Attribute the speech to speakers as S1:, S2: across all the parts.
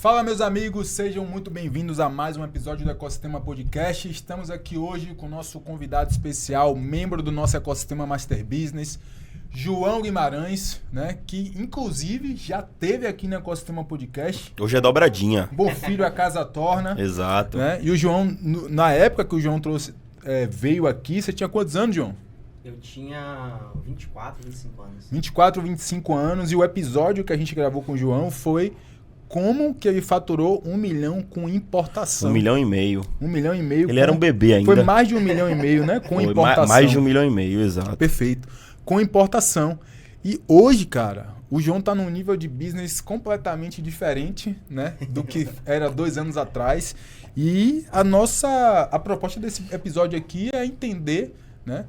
S1: Fala, meus amigos, sejam muito bem-vindos a mais um episódio do Ecosistema Podcast. Estamos aqui hoje com o nosso convidado especial, membro do nosso Ecosistema Master Business, João Guimarães, né? Que inclusive já teve aqui no Ecosistema Podcast.
S2: Hoje é dobradinha.
S1: Bom filho a casa torna.
S2: Exato.
S1: Né? E o João, na época que o João veio aqui, você tinha quantos anos, João?
S3: Eu tinha 24, 25 anos.
S1: 24, 25 anos. E o episódio que a gente gravou com o João foi como que ele faturou 1 milhão com importação.
S2: 1,5 milhão.
S1: 1,5 milhão.
S2: Ele era um bebê ainda.
S1: Foi mais de 1,5 milhão, né? Com
S2: Foi
S1: importação.
S2: mais de 1,5 milhão, exato.
S1: Perfeito. Com importação. E hoje, cara, o João tá num nível de business completamente diferente, né? Do que era 2 anos atrás. E a proposta desse episódio aqui é entender, né?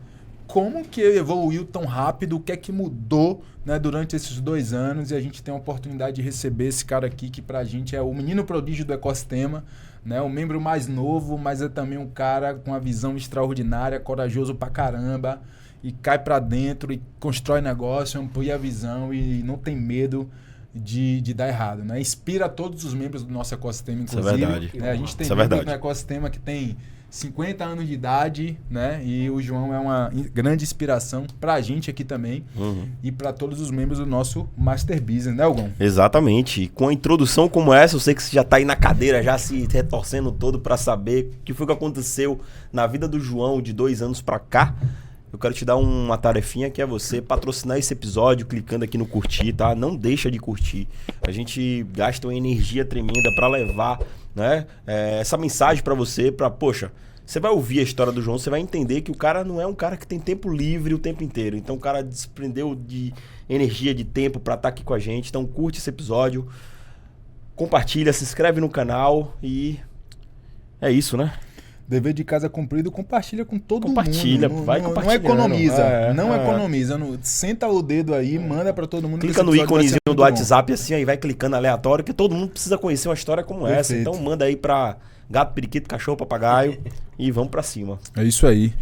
S1: Como que ele evoluiu tão rápido, o que é que mudou, né, durante esses 2 anos, e a gente tem a oportunidade de receber esse cara aqui, que pra gente é o menino prodígio do ecossistema, né, o membro mais novo, mas é também um cara com uma visão extraordinária, corajoso pra caramba, e cai pra dentro, e constrói negócio, amplia a visão, e não tem medo de dar errado, né? Inspira todos os membros do nosso ecossistema, inclusive.
S2: Isso é verdade.
S1: Né? A gente tem membros no ecossistema que tem 50 anos de idade, né? E o João é uma grande inspiração pra gente aqui também e pra todos os membros do nosso Master Business, né, Hugo?
S2: Exatamente. Com a introdução como essa, eu sei que você já tá aí na cadeira, já se retorcendo todo pra saber o que foi que aconteceu na vida do João de 2 anos pra cá. Eu quero te dar uma tarefinha que é você patrocinar esse episódio clicando aqui no curtir, tá? Não deixa de curtir. A gente gasta uma energia tremenda pra levar, né, essa mensagem pra você, poxa, você vai ouvir a história do João, você vai entender que o cara não é um cara que tem tempo livre o tempo inteiro. Então o cara desprendeu de energia, de tempo pra estar aqui com a gente. Então curte esse episódio, compartilha, se inscreve no canal e é isso, né?
S1: Dever de casa cumprido, compartilha com todo mundo.
S2: Vai compartilhando.
S1: Não economiza. Senta o dedo aí, manda pra todo mundo.
S2: Clica no íconezinho do WhatsApp assim, aí vai clicando aleatório, que todo mundo precisa conhecer uma história como essa. Então manda aí pra gato, periquito, cachorro, papagaio e vamos pra cima.
S1: É isso aí.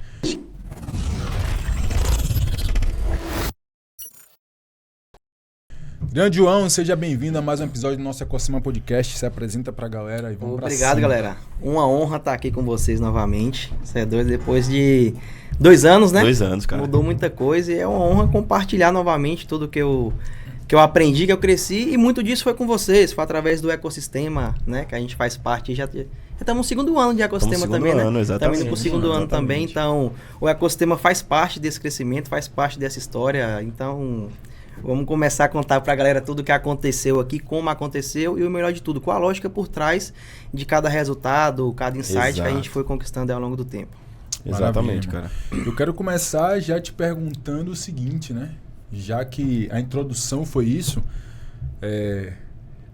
S1: Grande João, seja bem-vindo a mais um episódio do nosso Ecosistema Podcast. Se apresenta pra galera e vamos pra cima.
S3: Obrigado, galera. Uma honra estar aqui com vocês novamente. Você é doido, depois de 2 anos, né?
S2: 2 anos, cara.
S3: Mudou muita coisa e é uma honra compartilhar novamente tudo que eu aprendi, que eu cresci, e muito disso foi com vocês, foi através do ecossistema, né? Que a gente faz parte, já estamos no 2º ano de ecossistema também, né?
S2: Exatamente.
S3: Estamos indo pro 2º ano também, então o ecossistema faz parte desse crescimento, faz parte dessa história, então vamos começar a contar pra galera tudo o que aconteceu aqui, como aconteceu e o melhor de tudo, qual a lógica por trás de cada resultado, cada insight que a gente foi conquistando ao longo do tempo.
S2: Exatamente,
S1: Maravilha,
S2: cara.
S1: Eu quero começar já te perguntando o seguinte, né? Já que a introdução foi isso,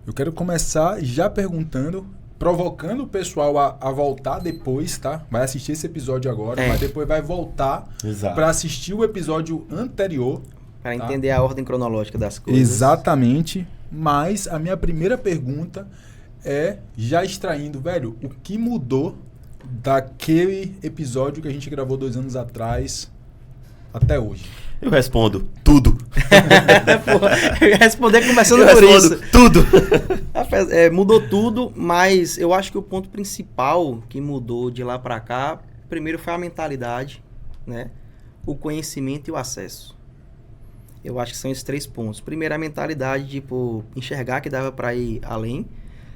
S1: eu quero começar já perguntando, provocando o pessoal a voltar depois, tá? Vai assistir esse episódio agora, mas depois vai voltar para assistir o episódio anterior.
S3: Para entender a ordem cronológica das coisas.
S1: Exatamente. Mas a minha primeira pergunta é, já extraindo, velho, o que mudou daquele episódio que a gente gravou 2 anos atrás até hoje?
S2: Eu respondo tudo.
S3: Eu ia responder começando por isso.
S2: Tudo.
S3: Mudou tudo, mas eu acho que o ponto principal que mudou de lá para cá, primeiro foi a mentalidade, né? O conhecimento e o acesso. Eu acho que são esses 3 pontos. Primeiro, a mentalidade de enxergar que dava para ir além,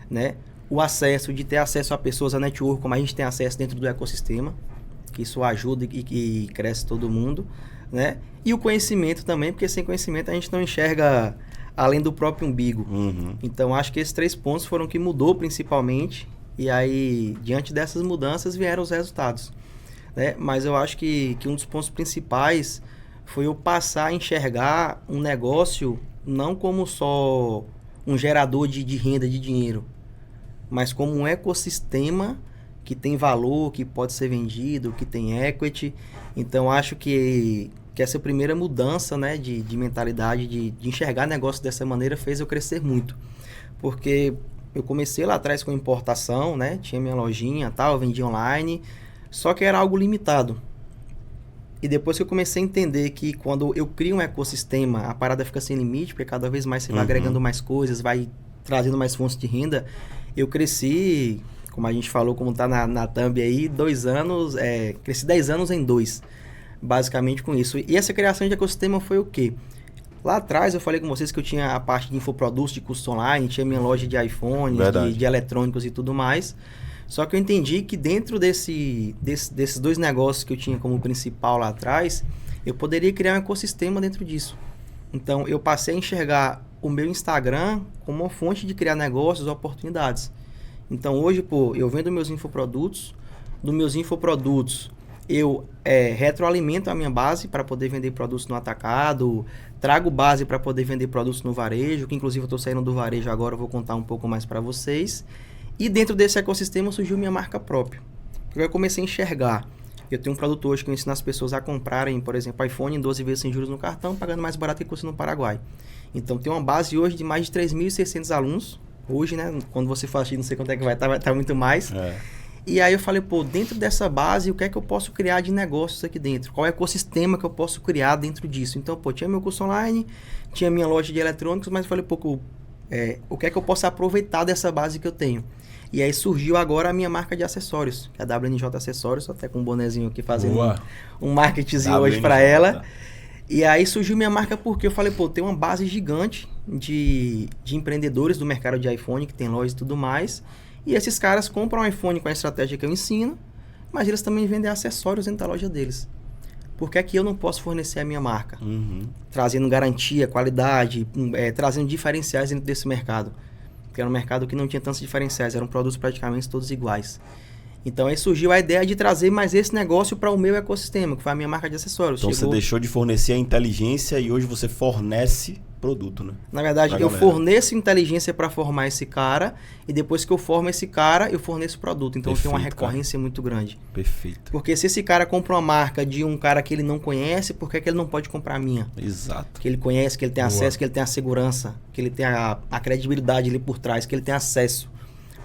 S3: né? O acesso, de ter acesso a pessoas, a network, como a gente tem acesso dentro do ecossistema, que isso ajuda e que cresce todo mundo, né? E o conhecimento também, porque sem conhecimento a gente não enxerga além do próprio umbigo. Então, acho que esses 3 pontos foram que mudou principalmente, e aí, diante dessas mudanças, vieram os resultados, né? Mas eu acho que um dos pontos principais foi eu passar a enxergar um negócio não como só um gerador de renda, de dinheiro, mas como um ecossistema que tem valor, que pode ser vendido, que tem equity. Então, acho que essa primeira mudança, né, de mentalidade, de enxergar negócio dessa maneira, fez eu crescer muito. Porque eu comecei lá atrás com importação, né, tinha minha lojinha, tal, vendia online, só que era algo limitado. E depois que eu comecei a entender que quando eu crio um ecossistema, a parada fica sem limite, porque cada vez mais você vai agregando mais coisas, vai trazendo mais fontes de renda, eu cresci, como a gente falou, como tá na thumb aí, 2 anos, cresci 10 anos em 2, basicamente com isso. E essa criação de ecossistema foi o quê? Lá atrás eu falei com vocês que eu tinha a parte de infoprodutos, de curso online, tinha minha loja de iPhones, de eletrônicos e tudo mais. Só que eu entendi que dentro desses 2 negócios que eu tinha como principal lá atrás, eu poderia criar um ecossistema dentro disso. Então eu passei a enxergar o meu Instagram como uma fonte de criar negócios, oportunidades. Então hoje, eu vendo meus infoprodutos, dos meus infoprodutos eu retroalimento a minha base para poder vender produtos no atacado, trago base para poder vender produtos no varejo, que inclusive eu estou saindo do varejo agora, eu vou contar um pouco mais para vocês. E dentro desse ecossistema surgiu minha marca própria. Eu comecei a enxergar. Eu tenho um produto hoje que eu ensino as pessoas a comprarem, por exemplo, iPhone em 12 vezes sem juros no cartão, pagando mais barato que custa no Paraguai. Então tem uma base hoje de mais de 3.600 alunos. Hoje, né? Quando você faz, não sei quanto é que vai estar muito mais. E aí eu falei, dentro dessa base, o que é que eu posso criar de negócios aqui dentro? Qual é o ecossistema que eu posso criar dentro disso? Então, tinha meu curso online, tinha minha loja de eletrônicos, mas eu falei, o que é que eu posso aproveitar dessa base que eu tenho? E aí surgiu agora a minha marca de acessórios, que é a WNJ Acessórios, até com um bonezinho aqui fazendo um marketingzinho hoje para ela. E aí surgiu minha marca porque eu falei, tem uma base gigante de empreendedores do mercado de iPhone, que tem lojas e tudo mais. E esses caras compram um iPhone com a estratégia que eu ensino, mas eles também vendem acessórios dentro da loja deles. Por que aqui eu não posso fornecer a minha marca? Trazendo garantia, qualidade, trazendo diferenciais dentro desse mercado. Porque era um mercado que não tinha tantos diferenciais, eram produtos praticamente todos iguais. Então aí surgiu a ideia de trazer mais esse negócio para o meu ecossistema, que foi a minha marca de acessórios.
S2: Então você deixou de fornecer a inteligência e hoje você fornece produto, né?
S3: Na verdade, eu forneço inteligência para formar esse cara e depois que eu formo esse cara, eu forneço produto. Então tem uma recorrência muito grande.
S2: Perfeito.
S3: Porque se esse cara compra uma marca de um cara que ele não conhece, por que ele não pode comprar a minha?
S2: Exato.
S3: Que ele conhece, que ele tem acesso, que ele tem a segurança, que ele tem a credibilidade ali por trás, que ele tem acesso.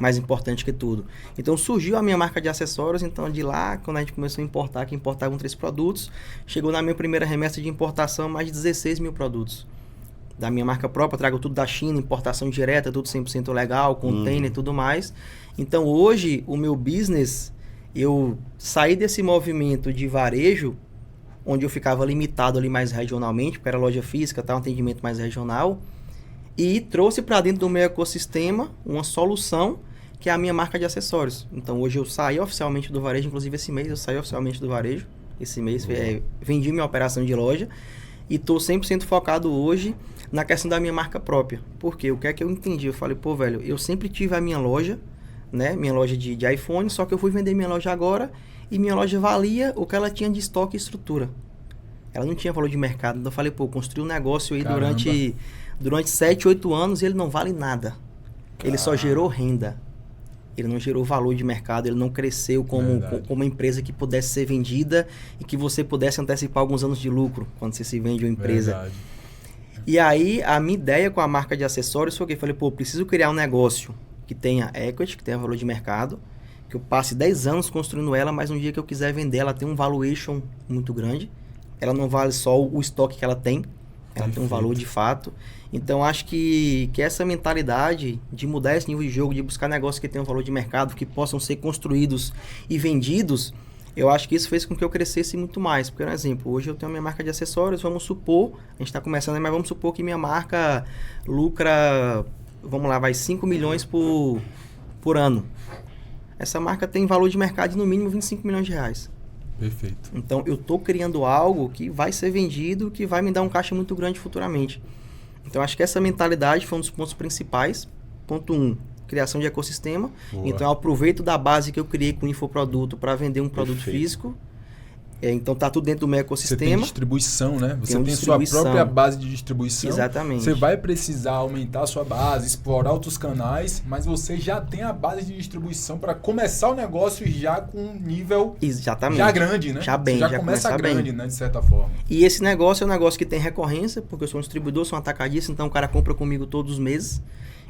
S3: Mais importante que tudo. Então surgiu a minha marca de acessórios, então de lá, quando a gente começou a importar, que importavam 3 produtos, chegou na minha primeira remessa de importação mais de 16 mil produtos. Da minha marca própria, trago tudo da China, importação direta, tudo 100% legal, container e tudo mais. Então hoje, o meu business, eu saí desse movimento de varejo, onde eu ficava limitado ali mais regionalmente, porque era loja física, um atendimento mais regional, e trouxe para dentro do meu ecossistema uma solução que é a minha marca de acessórios. Então hoje eu saí oficialmente do varejo, inclusive esse mês eu saí oficialmente do varejo. Esse mês vendi minha operação de loja e estou 100% focado hoje na questão da minha marca própria. Porque o que é que eu entendi? Eu falei, velho, eu sempre tive a minha loja, né? Minha loja de iPhone, só que eu fui vender minha loja agora e minha loja valia o que ela tinha de estoque e estrutura. Ela não tinha valor de mercado. Então eu falei, construí um negócio aí durante 7, 8 anos e ele não vale nada. Ele só gerou renda. Ele não gerou valor de mercado, ele não cresceu como uma empresa que pudesse ser vendida e que você pudesse antecipar alguns anos de lucro quando você se vende uma empresa. Verdade. E aí, a minha ideia com a marca de acessórios foi que eu falei, preciso criar um negócio que tenha equity, que tenha valor de mercado, que eu passe 10 anos construindo ela, mas um dia que eu quiser vender, ela tem um valuation muito grande. Ela não vale só o estoque que ela tem. Ela tem um valor de fato. Então, acho que essa mentalidade de mudar esse nível de jogo, de buscar negócios que tenham um valor de mercado, que possam ser construídos e vendidos, eu acho que isso fez com que eu crescesse muito mais. Porque, por exemplo, hoje eu tenho a minha marca de acessórios, vamos supor, a gente está começando, mas vamos supor que minha marca lucra, vai 5 milhões por ano. Essa marca tem valor de mercado de no mínimo 25 milhões de reais.
S1: Perfeito.
S3: Então, eu estou criando algo que vai ser vendido, que vai me dar um caixa muito grande futuramente. Então, acho que essa mentalidade foi um dos pontos principais. Ponto 1, criação de ecossistema. Boa. Então, eu aproveito da base que eu criei com o infoproduto para vender um produto físico. Então, tá tudo dentro do meu ecossistema.
S1: Você tem distribuição, né? Você tem sua própria base de distribuição.
S3: Exatamente.
S1: Você vai precisar aumentar a sua base, explorar outros canais, mas você já tem a base de distribuição para começar o negócio já com um nível já grande, né?
S3: Já bem,
S1: você já começa grande, né? De certa forma.
S3: E esse negócio é um negócio que tem recorrência, porque eu sou um distribuidor, sou um atacadista, então o cara compra comigo todos os meses.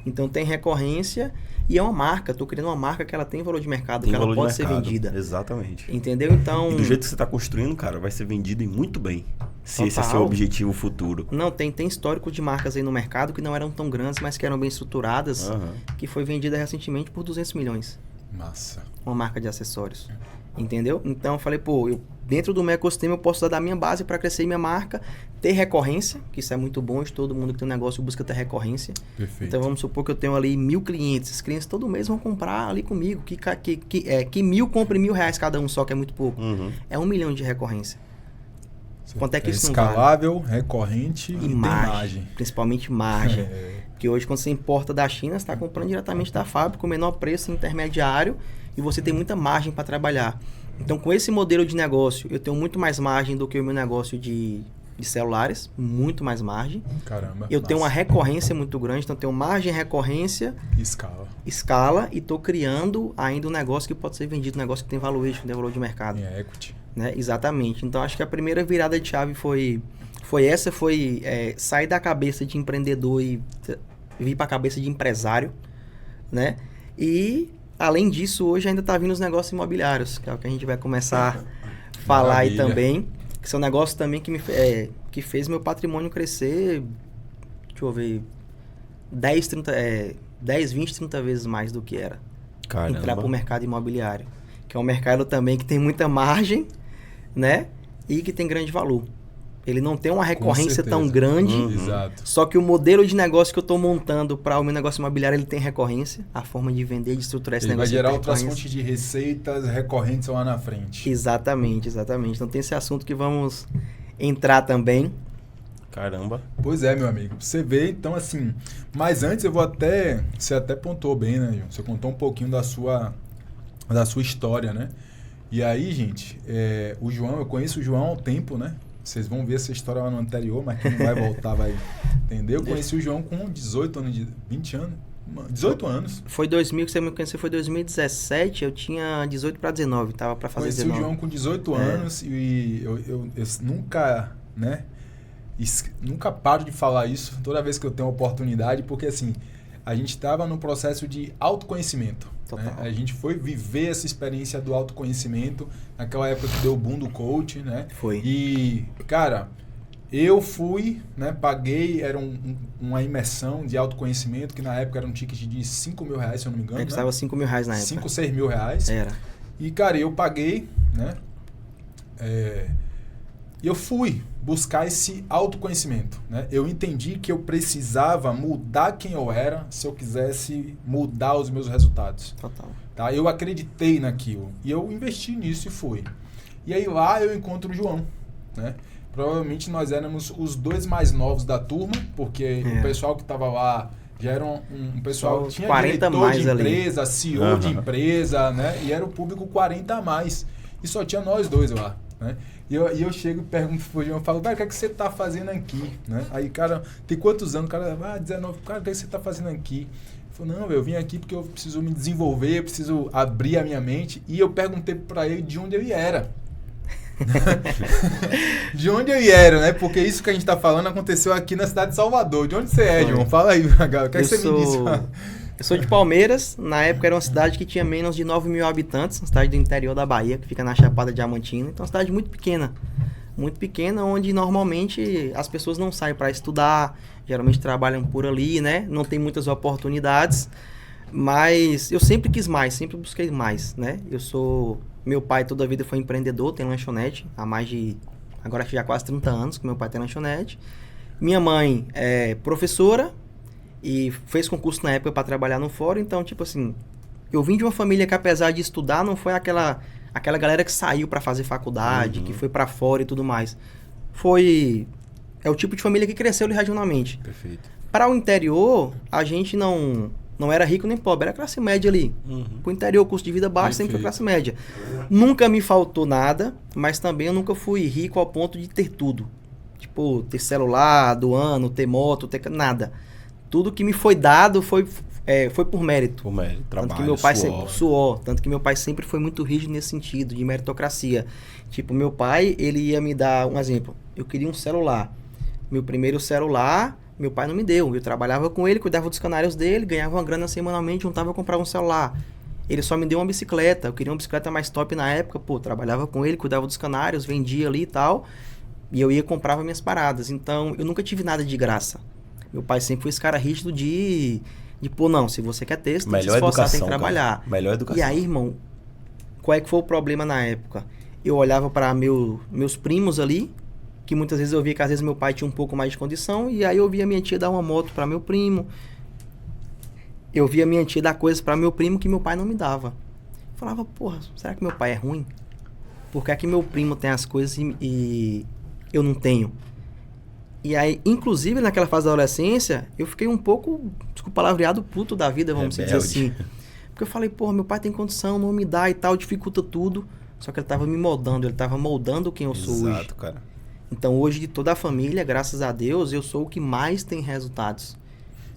S3: Então tem recorrência e é uma marca. Estou criando uma marca que ela tem valor de mercado, que ela pode ser vendida.
S2: Exatamente.
S3: Entendeu? Então...
S2: E do jeito que você está construindo, cara, vai ser vendido e muito bem. Se esse é seu objetivo futuro.
S3: Não, tem histórico de marcas aí no mercado que não eram tão grandes, mas que eram bem estruturadas, que foi vendida recentemente por 200 milhões.
S1: Massa.
S3: Uma marca de acessórios. Entendeu? Então eu falei, pô, dentro do meu ecossistema eu posso dar da minha base para crescer minha marca, ter recorrência, que isso é muito bom, de todo mundo que tem um negócio busca ter recorrência.
S1: Perfeito.
S3: Então vamos supor que eu tenho ali 1.000 clientes. Esses clientes todo mês vão comprar ali comigo. Que 1.000 compre R$1.000 cada um só, que é muito pouco. É 1 milhão de recorrência. Quanto é que isso não vale?
S1: Escalável, recorrente e tem margem.
S3: Principalmente margem. Porque hoje quando você importa da China, você está comprando diretamente da fábrica, com o menor preço intermediário, e você tem muita margem para trabalhar. Então, com esse modelo de negócio, eu tenho muito mais margem do que o meu negócio de celulares, muito mais margem.
S1: Caramba.
S3: Eu tenho uma recorrência muito grande, então eu tenho margem, recorrência, escala, e estou criando ainda um negócio que pode ser vendido, um negócio que tem valuation, que tem valor de mercado.
S1: É equity.
S3: Né? Exatamente. Então, acho que a primeira virada de chave foi sair da cabeça de empreendedor e vir para a cabeça de empresário, né? E além disso, hoje ainda está vindo os negócios imobiliários, que é o que a gente vai começar a falar aí também. Que são negócios também que fez meu patrimônio crescer, deixa eu ver, 10, 20, 30 vezes mais do que era.
S2: Caramba.
S3: Entrar para o mercado imobiliário. Que é um mercado também que tem muita margem, né? E que tem grande valor. Ele não tem uma recorrência tão grande.
S1: Exato.
S3: Só que o modelo de negócio que eu estou montando para o meu negócio imobiliário, ele tem recorrência. A forma de vender, de estruturar esse negócio.
S1: Vai gerar outras fontes de receitas recorrentes lá na frente.
S3: Exatamente. Então tem esse assunto que vamos entrar também.
S2: Caramba.
S1: Pois é, meu amigo. Você vê, então assim... Mas antes eu vou até... Você até pontuou bem, né, João? Você contou um pouquinho da sua história, né? E aí, gente, o João, eu conheço o João há um tempo, né? Vocês vão ver essa história lá no anterior, mas quem não vai voltar vai entender. Eu conheci o João com 18 anos, 20 anos, 18 anos.
S3: Foi 2000 que você me conheceu, foi 2017, eu tinha 18 para 19, tava para fazer 19.
S1: Conheci o João com 18 anos e eu nunca, né? Nunca paro de falar isso toda vez que eu tenho oportunidade, porque assim, a gente estava no processo de autoconhecimento. Né? A gente foi viver essa experiência do autoconhecimento naquela época que deu o boom do coach, né?
S3: Foi.
S1: E, cara, eu fui, né? Paguei, era uma imersão de autoconhecimento, que na época era um ticket de R$5.000, se eu não me engano.
S3: Custava R$5.000 na época.
S1: 5, 6 mil reais.
S3: Era.
S1: E, cara, eu paguei, né? E eu fui buscar esse autoconhecimento, né? Eu entendi que eu precisava mudar quem eu era se eu quisesse mudar os meus resultados.
S3: Total.
S1: Tá? Eu acreditei naquilo e eu investi nisso e fui. E aí lá eu encontro o João, né? Provavelmente nós éramos os dois mais novos da turma, porque o pessoal que estava lá já era um pessoal que tinha
S3: 40
S1: diretor
S3: mais
S1: de empresa,
S3: ali.
S1: CEO de empresa, né? E era o público 40 a mais. E só tinha nós dois lá, né? E eu chego e pergunto pro João, eu falo, velho, o que é que você tá fazendo aqui? Né? Aí, cara, tem quantos anos? O cara, 19, cara, o que é que você tá fazendo aqui? Eu falei, não, eu vim aqui porque eu preciso me desenvolver, eu preciso abrir a minha mente. E eu perguntei pra ele de onde ele era. De onde eu era, né? Porque isso que a gente tá falando aconteceu aqui na cidade de Salvador. De onde você é, João? Fala aí, galera. O que é que você me disse?
S3: Eu sou de Palmeiras, na época era uma cidade que tinha menos de 9 mil habitantes, uma cidade do interior da Bahia, que fica na Chapada Diamantina. Então, uma cidade muito pequena, onde normalmente as pessoas não saem para estudar, geralmente trabalham por ali, né? Não tem muitas oportunidades, mas eu sempre quis mais, sempre busquei mais, né? Meu pai toda a vida foi empreendedor, tem lanchonete, há mais de, agora já quase 30 anos que meu pai tem lanchonete. Minha mãe é professora, e fez concurso na época para trabalhar no fórum, então, tipo assim, eu vim de uma família que, apesar de estudar, não foi aquela galera que saiu para fazer faculdade, que foi para fora e tudo mais. É o tipo de família que cresceu ali regionalmente.
S2: Perfeito.
S3: Para o interior, a gente não era rico nem pobre, era classe média ali. Para o interior, custo de vida baixo, sempre foi classe média. Nunca me faltou nada, mas também eu nunca fui rico ao ponto de ter tudo. Tipo, ter celular do ano, ter moto, ter nada. Tudo que me foi dado foi por mérito.
S2: Por mérito, trabalho,
S3: tanto que meu pai suor. Tanto que meu pai sempre foi muito rígido nesse sentido, de meritocracia. Tipo, meu pai, ele ia me dar um exemplo. Eu queria um celular. Meu primeiro celular, meu pai não me deu. Eu trabalhava com ele, cuidava dos canários dele, ganhava uma grana semanalmente, juntava e comprava um celular. Ele só me deu uma bicicleta. Eu queria uma bicicleta mais top na época. Pô, trabalhava com ele, cuidava dos canários, vendia ali e tal. E eu ia e comprava minhas paradas. Então, eu nunca tive nada de graça. Meu pai sempre foi esse cara rígido de pô, não, se você quer ter, você tem que se esforçar, tem que trabalhar.
S2: Cara. Melhor educação.
S3: E aí, irmão, qual é que foi o problema na época? Eu olhava para meus primos ali, que muitas vezes eu via que às vezes meu pai tinha um pouco mais de condição, e aí eu via minha tia dar uma moto para meu primo. Eu via minha tia dar coisas para meu primo que meu pai não me dava. Eu falava, porra, será que meu pai é ruim? Por que é que meu primo tem as coisas e eu não tenho? E aí, inclusive, naquela fase da adolescência, eu fiquei um pouco, desculpa palavreado, puto da vida, vamos dizer assim. Porque eu falei, porra, meu pai tem condição, não me dá e tal, dificulta tudo. Só que ele tava me moldando, ele tava moldando quem eu sou hoje.
S2: Exato, cara.
S3: Então, hoje, de toda a família, graças a Deus, eu sou o que mais tem resultados.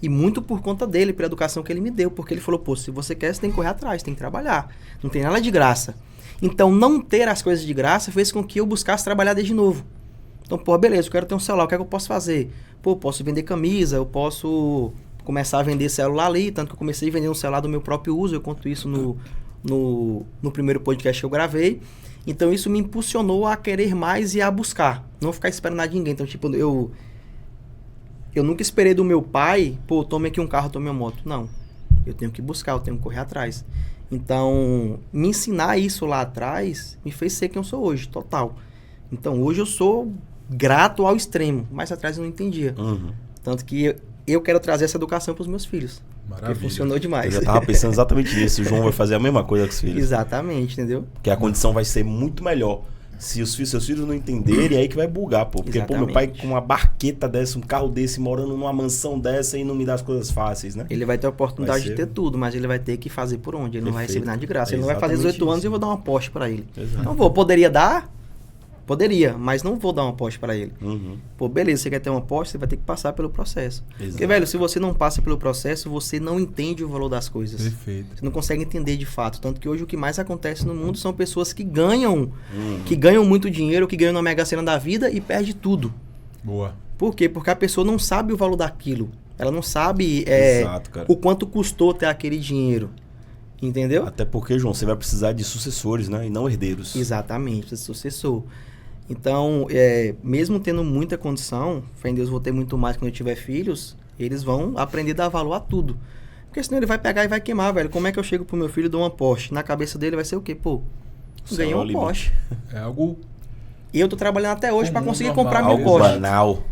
S3: E muito por conta dele, pela educação que ele me deu. Porque ele falou, pô, se você quer, você tem que correr atrás, tem que trabalhar. Não tem nada de graça. Então, não ter as coisas de graça fez com que eu buscasse trabalhar desde novo. Então, pô, beleza, eu quero ter um celular, o que é que eu posso fazer? Pô, eu posso vender camisa, eu posso começar a vender celular ali, tanto que eu comecei a vender um celular do meu próprio uso, eu conto isso no primeiro podcast que eu gravei. Então, isso me impulsionou a querer mais e a buscar, não ficar esperando nada de ninguém. Então, tipo, eu nunca esperei do meu pai, pô, tome aqui um carro, tome uma moto. Não, eu tenho que buscar, eu tenho que correr atrás. Então, me ensinar isso lá atrás me fez ser quem eu sou hoje, total. Então, hoje eu sou grato ao extremo, mas atrás eu não entendia.
S2: Uhum.
S3: Tanto que eu quero trazer essa educação para os meus filhos.
S1: Maravilha.
S3: Porque funcionou demais.
S2: Eu já tava pensando exatamente nisso. O João vai fazer a mesma coisa com os filhos.
S3: Exatamente, entendeu?
S2: Porque a condição vai ser muito melhor. Se seus filhos não entenderem, é aí que vai bugar, pô. Porque, pô, meu pai com uma barqueta dessa, um carro desse, morando numa mansão dessa e não me dá as coisas fáceis, né?
S3: Ele vai ter a oportunidade de ter tudo, mas ele vai ter que fazer por onde? Ele não vai receber nada de graça. Ele não vai fazer 18 anos e eu vou dar uma Porsche para ele.
S2: Exato.
S3: Não poderia dar? Poderia, mas não vou dar uma Porsche para ele.
S2: Uhum.
S3: Pô, beleza, você quer ter uma Porsche, você vai ter que passar pelo processo.
S2: Exato.
S3: Porque, velho, se você não passa pelo processo, você não entende o valor das coisas.
S1: Perfeito.
S3: Você não consegue entender de fato. Tanto que hoje o que mais acontece no mundo são pessoas que ganham muito dinheiro, que ganham na Mega Sena da vida e perde tudo.
S1: Boa.
S3: Por quê? Porque a pessoa não sabe o valor daquilo. Ela não sabe
S2: Exato, cara.
S3: o quanto custou ter aquele dinheiro. Entendeu?
S2: Até porque, João, você vai precisar de sucessores, né? E não herdeiros.
S3: Exatamente, sucessor. Então, mesmo tendo muita condição, fé em Deus, vou ter muito mais quando eu tiver filhos, eles vão aprender a dar valor a tudo. Porque senão ele vai pegar e vai queimar, velho. Como é que eu chego pro meu filho e dou uma Porsche? Na cabeça dele vai ser o quê? Pô, ganhei uma Porsche.
S1: É algo...
S3: E eu tô trabalhando até hoje para conseguir comprar meu
S2: algo
S3: Porsche.
S2: banal.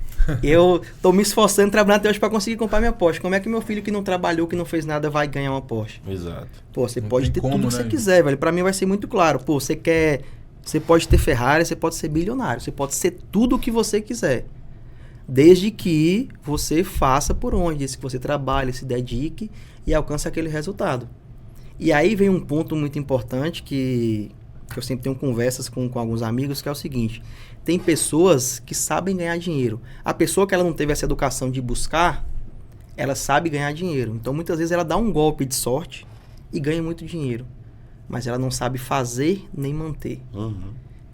S3: Eu tô me esforçando, trabalhando até hoje para conseguir comprar minha Porsche. Como é que meu filho que não trabalhou, que não fez nada, vai ganhar uma Porsche?
S2: Exato.
S3: Pô, você
S1: Não
S3: pode ter
S1: tem como,
S3: tudo que
S1: né,
S3: você quiser, velho. Pra mim vai ser muito claro. Pô, você pode ter Ferrari, você pode ser bilionário, você pode ser tudo o que você quiser. Desde que você faça por onde, desde que você trabalhe, se dedique e alcance aquele resultado. E aí vem um ponto muito importante que eu sempre tenho conversas com alguns amigos, que é o seguinte: tem pessoas que sabem ganhar dinheiro. A pessoa que ela não teve essa educação de buscar, ela sabe ganhar dinheiro. Então muitas vezes ela dá um golpe de sorte e ganha muito dinheiro. Mas ela não sabe fazer nem manter.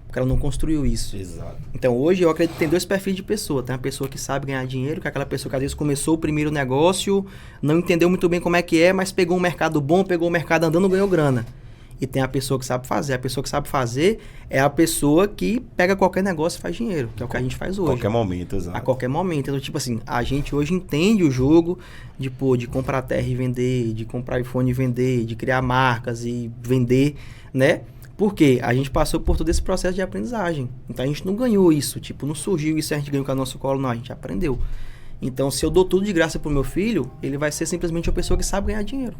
S3: Porque ela não construiu isso.
S2: Exato.
S3: Então hoje eu acredito que tem dois perfis de pessoa. Tem a pessoa que sabe ganhar dinheiro, que é aquela pessoa que às vezes começou o primeiro negócio, não entendeu muito bem como é que é, mas pegou um mercado bom, pegou o mercado andando, ganhou grana. E tem a pessoa que sabe fazer. A pessoa que sabe fazer é a pessoa que pega qualquer negócio e faz dinheiro, que é o que a gente faz hoje.
S2: A qualquer momento, exato.
S3: A qualquer momento. Então, tipo assim, a gente hoje entende o jogo de, pô, de comprar terra e vender, de comprar iPhone e vender, de criar marcas e vender, né? Por quê? A gente passou por todo esse processo de aprendizagem. Então, a gente não ganhou isso. Tipo, não surgiu isso e a gente ganhou com o nosso colo. Não, a gente aprendeu. Então, se eu dou tudo de graça pro meu filho, ele vai ser simplesmente uma pessoa que sabe ganhar dinheiro,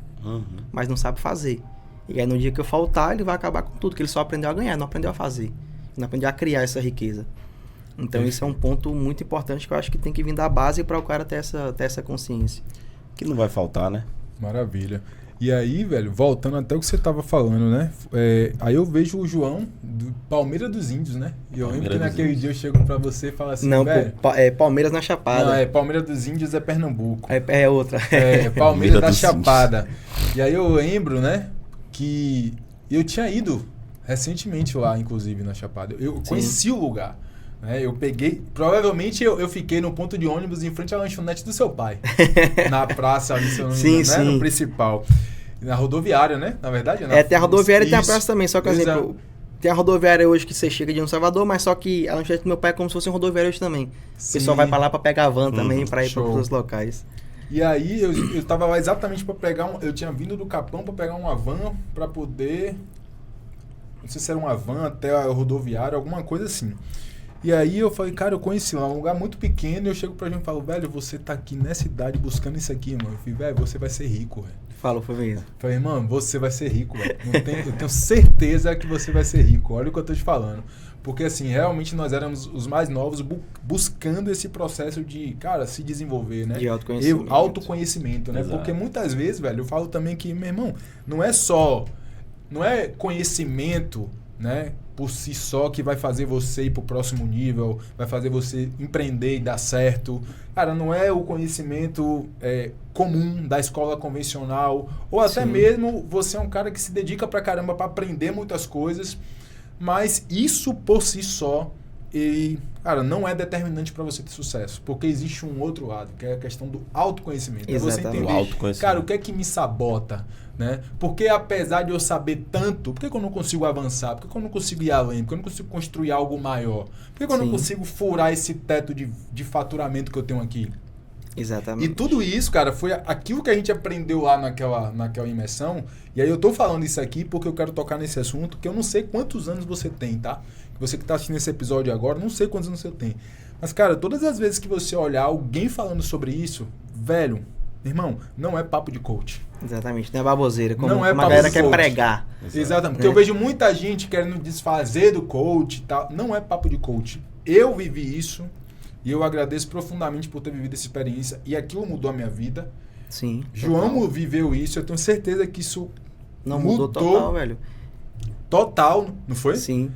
S3: mas não sabe fazer. E aí, no dia que eu faltar, ele vai acabar com tudo, porque ele só aprendeu a ganhar, não aprendeu a fazer. Não aprendeu a criar essa riqueza. Então, isso é um ponto muito importante que eu acho que tem que vir da base para o cara ter essa consciência.
S2: Que não vai faltar, né?
S1: Maravilha. E aí, velho, voltando até o que você tava falando, né? Aí eu vejo o João do Palmeiras dos Índios, né? E eu lembro que naquele dia eu chego pra você e falo assim,
S3: não,
S1: velho...
S3: Palmeiras na Chapada.
S1: Não, Palmeiras dos Índios é Pernambuco.
S3: É outra.
S1: Palmeiras da Chapada. E aí eu lembro, né, que eu tinha ido recentemente lá, inclusive, na Chapada. Eu conheci o lugar. Né? Eu peguei... Provavelmente eu fiquei no ponto de ônibus em frente à lanchonete do seu pai. Na praça ali, se eu não me engano, né? No principal. Na rodoviária, né? Na verdade,
S3: tem a rodoviária e tem a praça também. Só que, por exemplo, Tem a rodoviária hoje que você chega de um Salvador, mas só que a lanchonete do meu pai é como se fosse uma rodoviária hoje também. O pessoal vai pra lá pra pegar a van também, pra ir pra outros locais.
S1: E aí eu tava lá exatamente pra pegar eu tinha vindo do Capão pra pegar uma van pra poder... Não sei se era uma van até a rodoviária, alguma coisa assim. E aí eu falei, cara, eu conheci lá um lugar muito pequeno, e eu chego pra gente e falo, velho, você tá aqui nessa idade buscando isso aqui, mano. Eu falei, velho, você vai ser rico, velho.
S3: Falou, foi mesmo.
S1: Falei, mano, você vai ser rico, velho. Eu tenho certeza que você vai ser rico. Olha o que eu tô te falando. Porque, assim, realmente nós éramos os mais novos buscando esse processo de, cara, se desenvolver, né?
S3: De autoconhecimento.
S1: Autoconhecimento, né?
S2: Exato.
S1: Porque muitas vezes, velho, eu falo também que, meu irmão, não é conhecimento, né, por si só que vai fazer você ir pro próximo nível, vai fazer você empreender e dar certo. Cara, não é o conhecimento comum da escola convencional, ou até
S3: Sim.
S1: mesmo você é um cara que se dedica pra caramba pra aprender muitas coisas, mas isso por si só, cara, não é determinante pra você ter sucesso, porque existe um outro lado, que é a questão do autoconhecimento. É você
S3: Exatamente.
S1: entender,
S2: O autoconhecimento.
S1: cara, o que é que me sabota, né? Porque apesar de eu saber tanto, por que eu não consigo avançar? Por que eu não consigo ir além? Por que eu não consigo construir algo maior? Por que eu não
S3: Sim.
S1: consigo furar esse teto de faturamento que eu tenho aqui?
S3: Exatamente.
S1: E tudo isso, cara, foi aquilo que a gente aprendeu lá naquela imersão. E aí eu tô falando isso aqui porque eu quero tocar nesse assunto, que eu não sei quantos anos você tem, tá? Você que tá assistindo esse episódio agora, não sei quantos anos você tem. Mas, cara, todas as vezes que você olhar alguém falando sobre isso, velho, irmão, não é papo de coach.
S3: Exatamente, não é baboseira, como,
S1: Não é
S3: como a
S1: papo
S3: galera
S1: de
S3: quer
S1: coach.
S3: pregar.
S1: Exatamente. Porque eu vejo muita gente querendo desfazer do coach e tal. Não é papo de coach. Eu vivi isso e eu agradeço profundamente por ter vivido essa experiência e aquilo mudou a minha vida.
S3: Sim.
S1: João
S3: total.
S1: viveu isso, eu tenho certeza que isso
S3: Não mudou total, velho.
S1: total, não foi?
S3: Sim.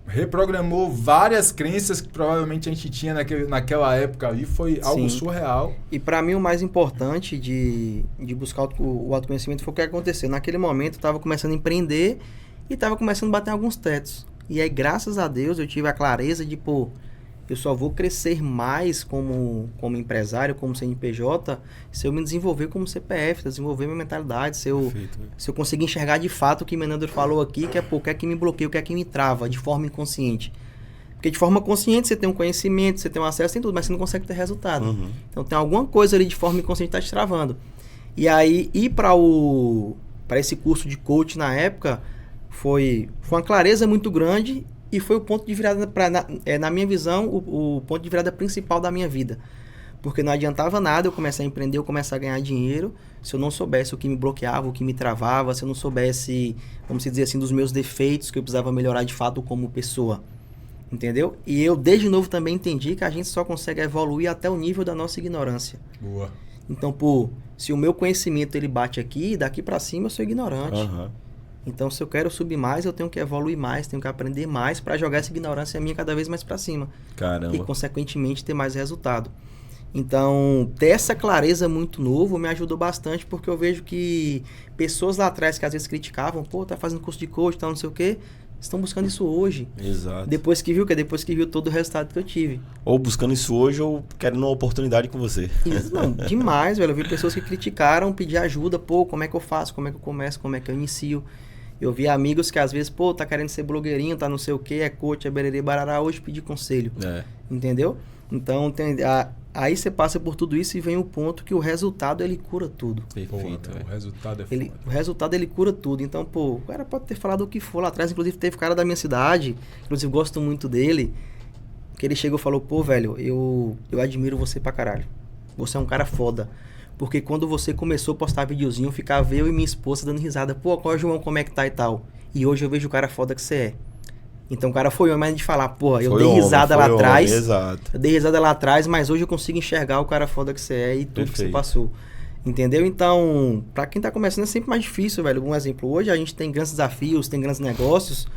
S1: Reprogramou várias crenças que provavelmente a gente tinha naquela época ali, foi algo
S3: Sim.
S1: surreal.
S3: E pra mim o mais importante de buscar o autoconhecimento foi o que aconteceu. Naquele momento eu tava começando a empreender e tava começando a bater alguns tetos. E aí, graças a Deus, eu tive a clareza de, pô, eu só vou crescer mais como empresário, como CNPJ, se eu me desenvolver como CPF, se eu desenvolver minha mentalidade, se eu conseguir enxergar de fato o que o Menandro falou aqui, que é, pô, o que é que me bloqueia, o que é que me trava, de forma inconsciente. Porque de forma consciente você tem um conhecimento, você tem um acesso, tem tudo, mas você não consegue ter resultado.
S2: Uhum.
S3: Então tem alguma coisa ali de forma inconsciente que está te travando. E aí, ir para esse curso de coach na época foi uma clareza muito grande e foi o ponto de virada, na minha visão, o ponto de virada principal da minha vida. Porque não adiantava nada eu começar a empreender, eu começar a ganhar dinheiro, se eu não soubesse o que me bloqueava, o que me travava, se eu não soubesse, vamos dizer assim, dos meus defeitos que eu precisava melhorar de fato como pessoa. Entendeu? E eu, desde novo, também entendi que a gente só consegue evoluir até o nível da nossa ignorância.
S1: Boa.
S3: Então, pô, se o meu conhecimento ele bate aqui, daqui pra cima eu sou ignorante.
S2: Aham.
S3: Então, se eu quero subir mais, eu tenho que evoluir mais, tenho que aprender mais pra jogar essa ignorância minha cada vez mais pra cima.
S2: Caramba.
S3: E, consequentemente, ter mais resultado. Então, ter essa clareza muito novo me ajudou bastante, porque eu vejo que pessoas lá atrás que às vezes criticavam, pô, tá fazendo curso de coach, tá não sei o quê, estão buscando isso hoje.
S2: Exato.
S3: Depois que viu todo o resultado que eu tive.
S2: Ou buscando isso hoje ou querendo uma oportunidade com você.
S3: Isso, não, demais, velho. Eu vi pessoas que criticaram, pedir ajuda, pô, como é que eu faço, como é que eu começo, como é que eu inicio. Eu vi amigos que às vezes, pô, tá querendo ser blogueirinho, tá não sei o que, é coach, é bererê, barará, hoje pedir conselho.
S2: É.
S3: Entendeu? Então, aí você passa por tudo isso e vem o ponto que o resultado, ele cura tudo.
S2: Perfeito.
S1: Porra, o resultado é
S3: Ele,
S1: foda.
S3: o resultado, ele cura tudo. Então, pô, o cara pode ter falado o que for lá atrás. Inclusive, teve cara da minha cidade, inclusive gosto muito dele, que ele chegou e falou, pô, velho, eu admiro você pra caralho. Você é um cara foda. Porque quando você começou a postar videozinho, ficava eu e minha esposa dando risada. Pô, qual é o João, como é que tá e tal. E hoje eu vejo o cara foda que você é. Então o cara foi homem, mas de falar, porra, eu
S2: Foi
S3: dei
S2: homem,
S3: risada
S2: foi
S3: lá
S2: homem,
S3: atrás.
S2: exato.
S3: Eu dei risada lá atrás, mas hoje eu consigo enxergar o cara foda que você é e tudo que você
S2: Perfeito.
S3: passou. Entendeu? Então, pra quem tá começando é sempre mais difícil, velho. Um exemplo, hoje a gente tem grandes desafios, tem grandes negócios,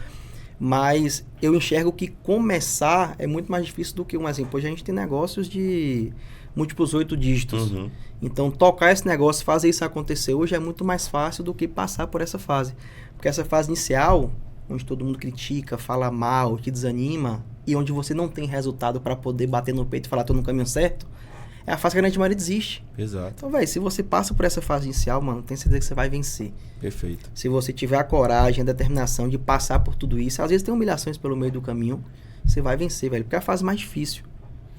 S3: mas eu enxergo que começar é muito mais difícil do que um exemplo. Hoje a gente tem negócios de múltiplos 8 dígitos.
S2: Uhum.
S3: Então, tocar esse negócio, fazer isso acontecer hoje é muito mais fácil do que passar por essa fase. Porque essa fase inicial, onde todo mundo critica, fala mal, te desanima, e onde você não tem resultado para poder bater no peito e falar, tô no caminho certo, É a fase que a grande maioria desiste.
S2: Exato.
S3: Então, velho, se você passa por essa fase inicial, mano, tem certeza que você vai vencer.
S2: Perfeito.
S3: Se você tiver a coragem, a determinação de passar por tudo isso, às vezes tem humilhações pelo meio do caminho, você vai vencer, velho, porque é a fase mais difícil.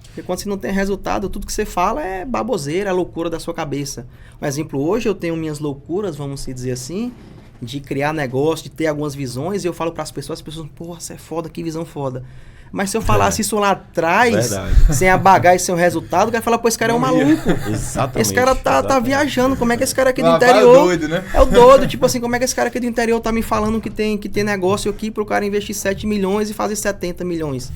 S3: Porque quando você não tem resultado, tudo que você fala é baboseira, é loucura da sua cabeça. Um exemplo, hoje eu tenho minhas loucuras, vamos dizer assim, de criar negócio, de ter algumas visões, e eu falo para as pessoas, porra, você é foda, que visão foda. Mas se eu falasse isso lá atrás, sem a bagagem, sem o resultado, o cara fala, pô, esse cara é um maluco.
S2: Exatamente.
S3: Esse cara tá viajando, como é que esse cara aqui do
S1: Vai
S3: interior...
S1: doido, né?
S3: É o doido, tipo assim, como é que esse cara aqui do interior tá me falando que tem negócio aqui pro cara investir 7 milhões e fazer 70 milhões.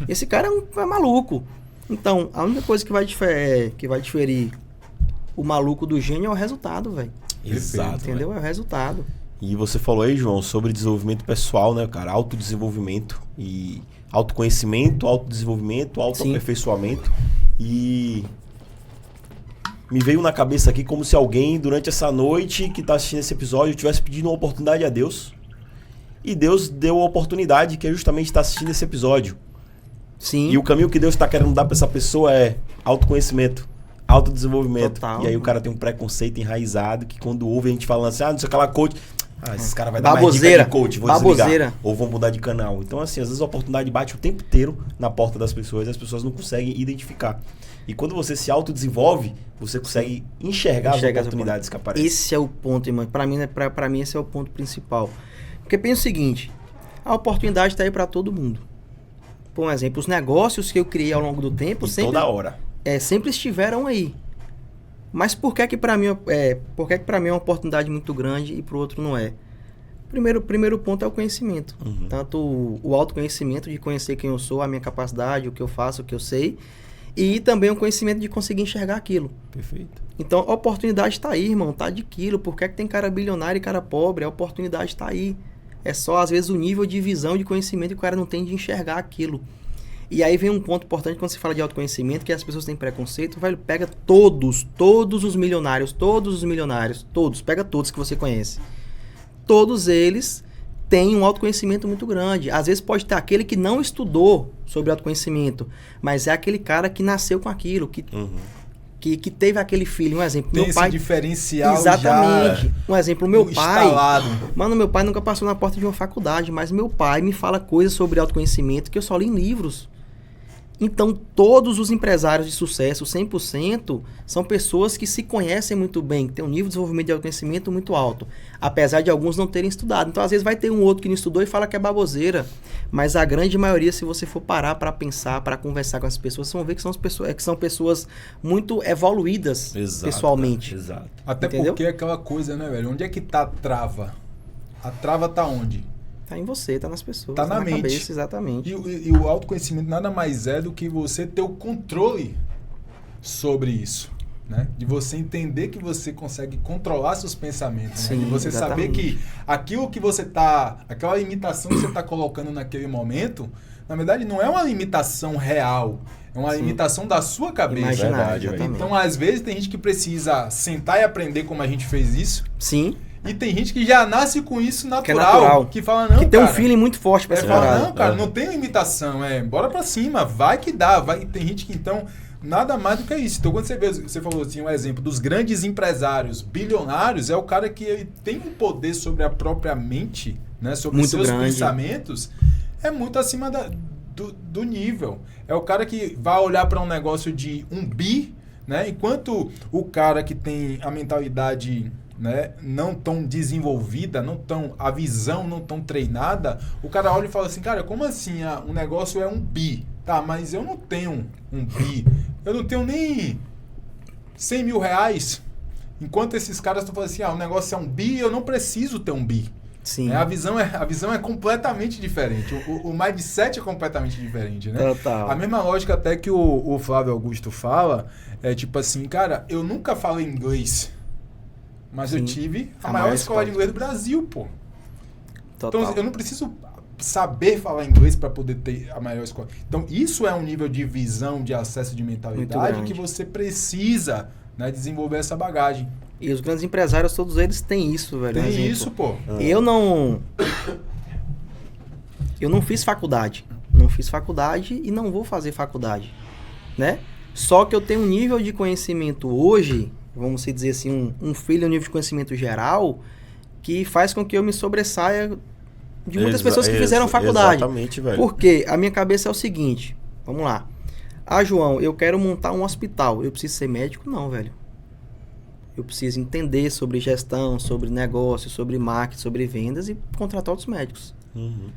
S3: Esse cara é maluco. Então, a única coisa que vai diferir o maluco do gênio é o resultado, velho.
S2: Exato.
S3: Entendeu?
S2: Véio.
S3: É o resultado.
S2: E você falou aí, João, sobre desenvolvimento pessoal, né, cara? Autodesenvolvimento e autoconhecimento, autodesenvolvimento, autoaperfeiçoamento. E me veio na cabeça aqui como se alguém, durante essa noite que tá assistindo esse episódio, tivesse pedido uma oportunidade a Deus. E Deus deu a oportunidade, que é justamente estar assistindo esse episódio.
S3: Sim.
S2: E o caminho que Deus está querendo dar para essa pessoa é autoconhecimento, autodesenvolvimento.
S3: Total.
S2: E aí o cara tem um preconceito enraizado que quando ouve a gente falando assim, não sei o que lá, coach... esse cara vai dar mais dica de coach, vou desligar. Ou vou mudar de canal. Então, assim, às vezes a oportunidade bate o tempo inteiro na porta das pessoas e as pessoas não conseguem identificar. E quando você se autodesenvolve, você consegue enxergar as oportunidades que aparecem.
S3: Esse é o ponto, irmão. Pra mim, esse é o ponto principal. Porque pensa o seguinte, a oportunidade tá aí pra todo mundo. Por um exemplo, os negócios que eu criei ao longo do tempo
S2: toda hora.
S3: Sempre estiveram aí. Mas por que pra mim é uma oportunidade muito grande e pro outro não é? Primeiro ponto é o conhecimento. Tanto o autoconhecimento de conhecer quem eu sou, a minha capacidade, o que eu faço, o que eu sei. E também o conhecimento de conseguir enxergar aquilo.
S2: Perfeito.
S3: Então, a oportunidade está aí, irmão. Tá de quilo. Por que é que tem cara bilionário e cara pobre? A oportunidade está aí. É só, às vezes, o nível de visão, de conhecimento que o cara não tem de enxergar aquilo. E aí vem um ponto importante quando se fala de autoconhecimento, que as pessoas têm preconceito. Velho, pega todos os milionários, pega todos que você conhece. Todos eles têm um autoconhecimento muito grande. Às vezes pode ter aquele que não estudou sobre autoconhecimento, mas é aquele cara que nasceu com aquilo, que teve aquele feeling. Um exemplo,
S1: tem
S3: meu pai...
S1: esse diferencial.
S3: Exatamente.
S1: Já
S3: um exemplo, meu pai...
S1: instalado.
S3: Mano, meu pai nunca passou na porta de uma faculdade, mas meu pai me fala coisas sobre autoconhecimento que eu só li em livros. Então, todos os empresários de sucesso, 100%, são pessoas que se conhecem muito bem, que têm um nível de desenvolvimento de autoconhecimento muito alto, apesar de alguns não terem estudado. Então, às vezes, vai ter um outro que não estudou e fala que é baboseira, mas a grande maioria, se você for parar para pensar, para conversar com as pessoas, vocês vão ver que são pessoas muito evoluídas pessoalmente.
S2: Exato.
S1: Até
S3: Entendeu?
S1: porque aquela coisa, né, velho? Onde é que tá a trava? A trava tá onde?
S3: Tá em você, tá nas pessoas,
S1: Tá na mente.
S3: cabeça, exatamente.
S1: E o autoconhecimento nada mais é do que você ter o controle sobre isso, né? De você entender que você consegue controlar seus pensamentos,
S3: Sim,
S1: né? De você
S3: exatamente.
S1: saber que aquilo que você tá... Aquela limitação que você tá colocando naquele momento, na verdade, não é uma limitação real. É uma limitação da sua cabeça.
S3: Imaginário,
S2: Verdade,
S3: exatamente.
S1: Então, às vezes, tem gente que precisa sentar e aprender como a gente fez isso.
S3: Sim,
S1: E tem gente que já nasce com isso natural.
S3: Que é natural.
S1: Que fala, não,
S3: que tem um
S1: cara,
S3: feeling muito forte pra essa
S1: fala,
S3: parada.
S1: não, cara, não tem limitação, bora pra cima, vai que dá, vai. Tem gente que, então, nada mais do que isso. Então, quando você falou assim, um exemplo dos grandes empresários bilionários, é o cara que ele tem um poder sobre a própria mente, né, sobre
S3: Muito
S1: seus
S3: grande.
S1: pensamentos, é muito acima do nível. É o cara que vai olhar para um negócio de 1 bi, né, enquanto o cara que tem a mentalidade... né, não tão desenvolvida, a visão não tão treinada, o cara olha e fala assim, cara, como assim um negócio é 1 bi? Tá, mas eu não tenho 1 bi, eu não tenho nem 100 mil reais, enquanto esses caras estão falando assim, o negócio é 1 bi, eu não preciso ter 1 bi.
S3: Sim.
S1: A visão é completamente diferente, o mindset é completamente diferente, né?
S3: Total.
S1: A mesma lógica até que o Flávio Augusto fala, é tipo assim, cara, eu nunca falei inglês, mas
S3: Sim.
S1: eu tive a maior escola de inglês do Brasil, pô.
S3: Total.
S1: Então eu não preciso saber falar inglês para poder ter a maior escola. Então isso é um nível de visão, de acesso, de mentalidade
S3: grande.
S1: que você precisa, né, desenvolver essa bagagem.
S3: E os grandes empresários, todos eles têm isso, velho.
S1: Tem
S3: Um exemplo.
S1: isso, pô.
S3: Eu não fiz faculdade. Não fiz faculdade e não vou fazer faculdade, né? Só que eu tenho um nível de conhecimento hoje, vamos dizer assim, um filho, um nível de conhecimento geral, que faz com que eu me sobressaia de muitas pessoas que fizeram faculdade.
S2: Exatamente, velho.
S3: Porque a minha cabeça é o seguinte, vamos lá. João, eu quero montar um hospital. Eu preciso ser médico? Não, velho. Eu preciso entender sobre gestão, sobre negócio, sobre marketing, sobre vendas e contratar outros médicos.
S2: Uhum.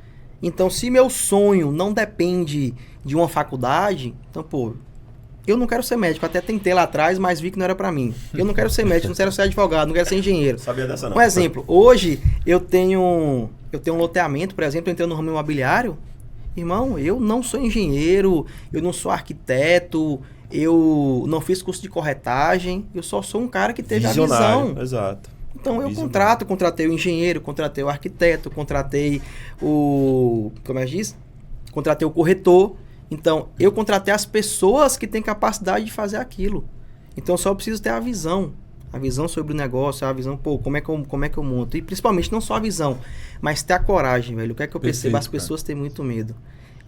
S3: Então, se meu sonho não depende de uma faculdade, então, pô, eu não quero ser médico. Até tentei lá atrás, mas vi que não era pra mim. Eu não quero ser médico, não quero ser advogado, não quero ser engenheiro.
S2: Sabia dessa não.
S3: Um exemplo, hoje eu tenho um loteamento, por exemplo, eu entrei no ramo imobiliário. Irmão, eu não sou engenheiro, eu não sou arquiteto, eu não fiz curso de corretagem, eu só sou um cara que teve a visão.
S2: Exato.
S3: Então eu
S2: Visionário.
S3: contratei o engenheiro, contratei o arquiteto, contratei o... como é que diz? Contratei o corretor. Então, eu contratei as pessoas que têm capacidade de fazer aquilo. Então, só preciso ter a visão sobre o negócio, a visão, pô, como é que eu monto? E principalmente, não só a visão, mas ter a coragem, velho. O que é que eu percebo? As pessoas têm muito medo.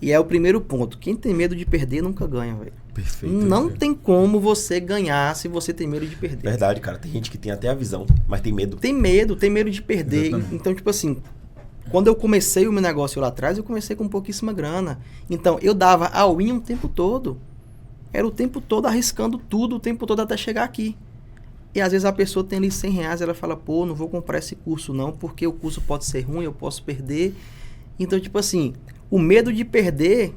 S3: E é o primeiro ponto. Quem tem medo de perder, nunca ganha, velho.
S1: Perfeito.
S3: Não tem como você ganhar se você tem medo de perder.
S2: Verdade, cara. Tem gente que tem até a visão, mas tem medo.
S3: Tem medo de perder.
S1: Exatamente.
S3: Então, tipo assim, quando eu comecei o meu negócio lá atrás, eu comecei com pouquíssima grana. Então, eu dava all-in o tempo todo. Era o tempo todo arriscando tudo, o tempo todo até chegar aqui. E às vezes a pessoa tem ali R$100, ela fala, pô, não vou comprar esse curso não, porque o curso pode ser ruim, eu posso perder. Então, tipo assim, o medo de perder,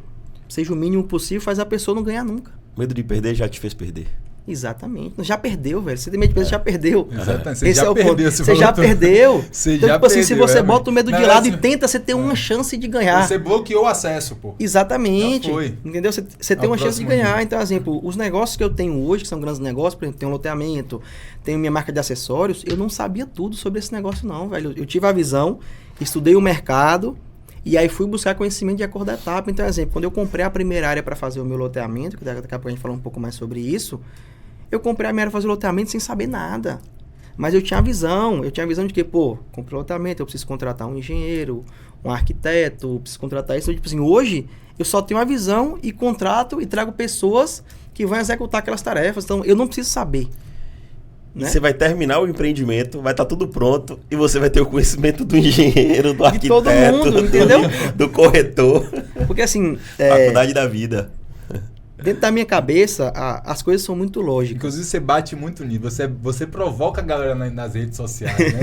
S3: seja o mínimo possível, faz a pessoa não ganhar nunca.
S2: Medo de perder já te fez perder.
S3: Exatamente. Já perdeu, velho. Você tem medo de perder, já perdeu.
S1: Exatamente.
S3: Esse é o ponto. Você já perdeu.
S1: Você
S3: então,
S1: já
S3: tipo assim, se
S1: perdeu,
S3: você
S1: é,
S3: bota o medo de
S1: não,
S3: lado
S1: assim,
S3: e tenta, você tem uma chance de ganhar.
S1: Você bloqueou o acesso, pô.
S3: Exatamente.
S1: Já foi.
S3: Entendeu? Você tem uma chance de ganhar. Então, exemplo, os negócios que eu tenho hoje, que são grandes negócios, por exemplo, tenho um loteamento, tenho minha marca de acessórios, eu não sabia tudo sobre esse negócio não, velho. Eu tive a visão, estudei o mercado e aí fui buscar conhecimento de acordo com a etapa. Então, exemplo, quando eu comprei a primeira área para fazer o meu loteamento, que daqui a pouco a gente fala um pouco mais sobre isso, eu comprei a minha área para fazer loteamento sem saber nada. Mas eu tinha a visão de que, pô, comprei loteamento, eu preciso contratar um engenheiro, um arquiteto, eu preciso contratar isso. Então, tipo assim, hoje eu só tenho a visão e contrato e trago pessoas que vão executar aquelas tarefas. Então, eu não preciso saber. Né?
S2: Você vai terminar o empreendimento, vai estar tudo pronto e você vai ter o conhecimento do engenheiro, do arquiteto,
S3: todo mundo, entendeu?
S2: do corretor.
S3: Porque assim...
S2: Faculdade da vida.
S3: Dentro da minha cabeça, as coisas são muito lógicas.
S1: Inclusive, você bate muito nisso. Você provoca a galera nas redes sociais, né?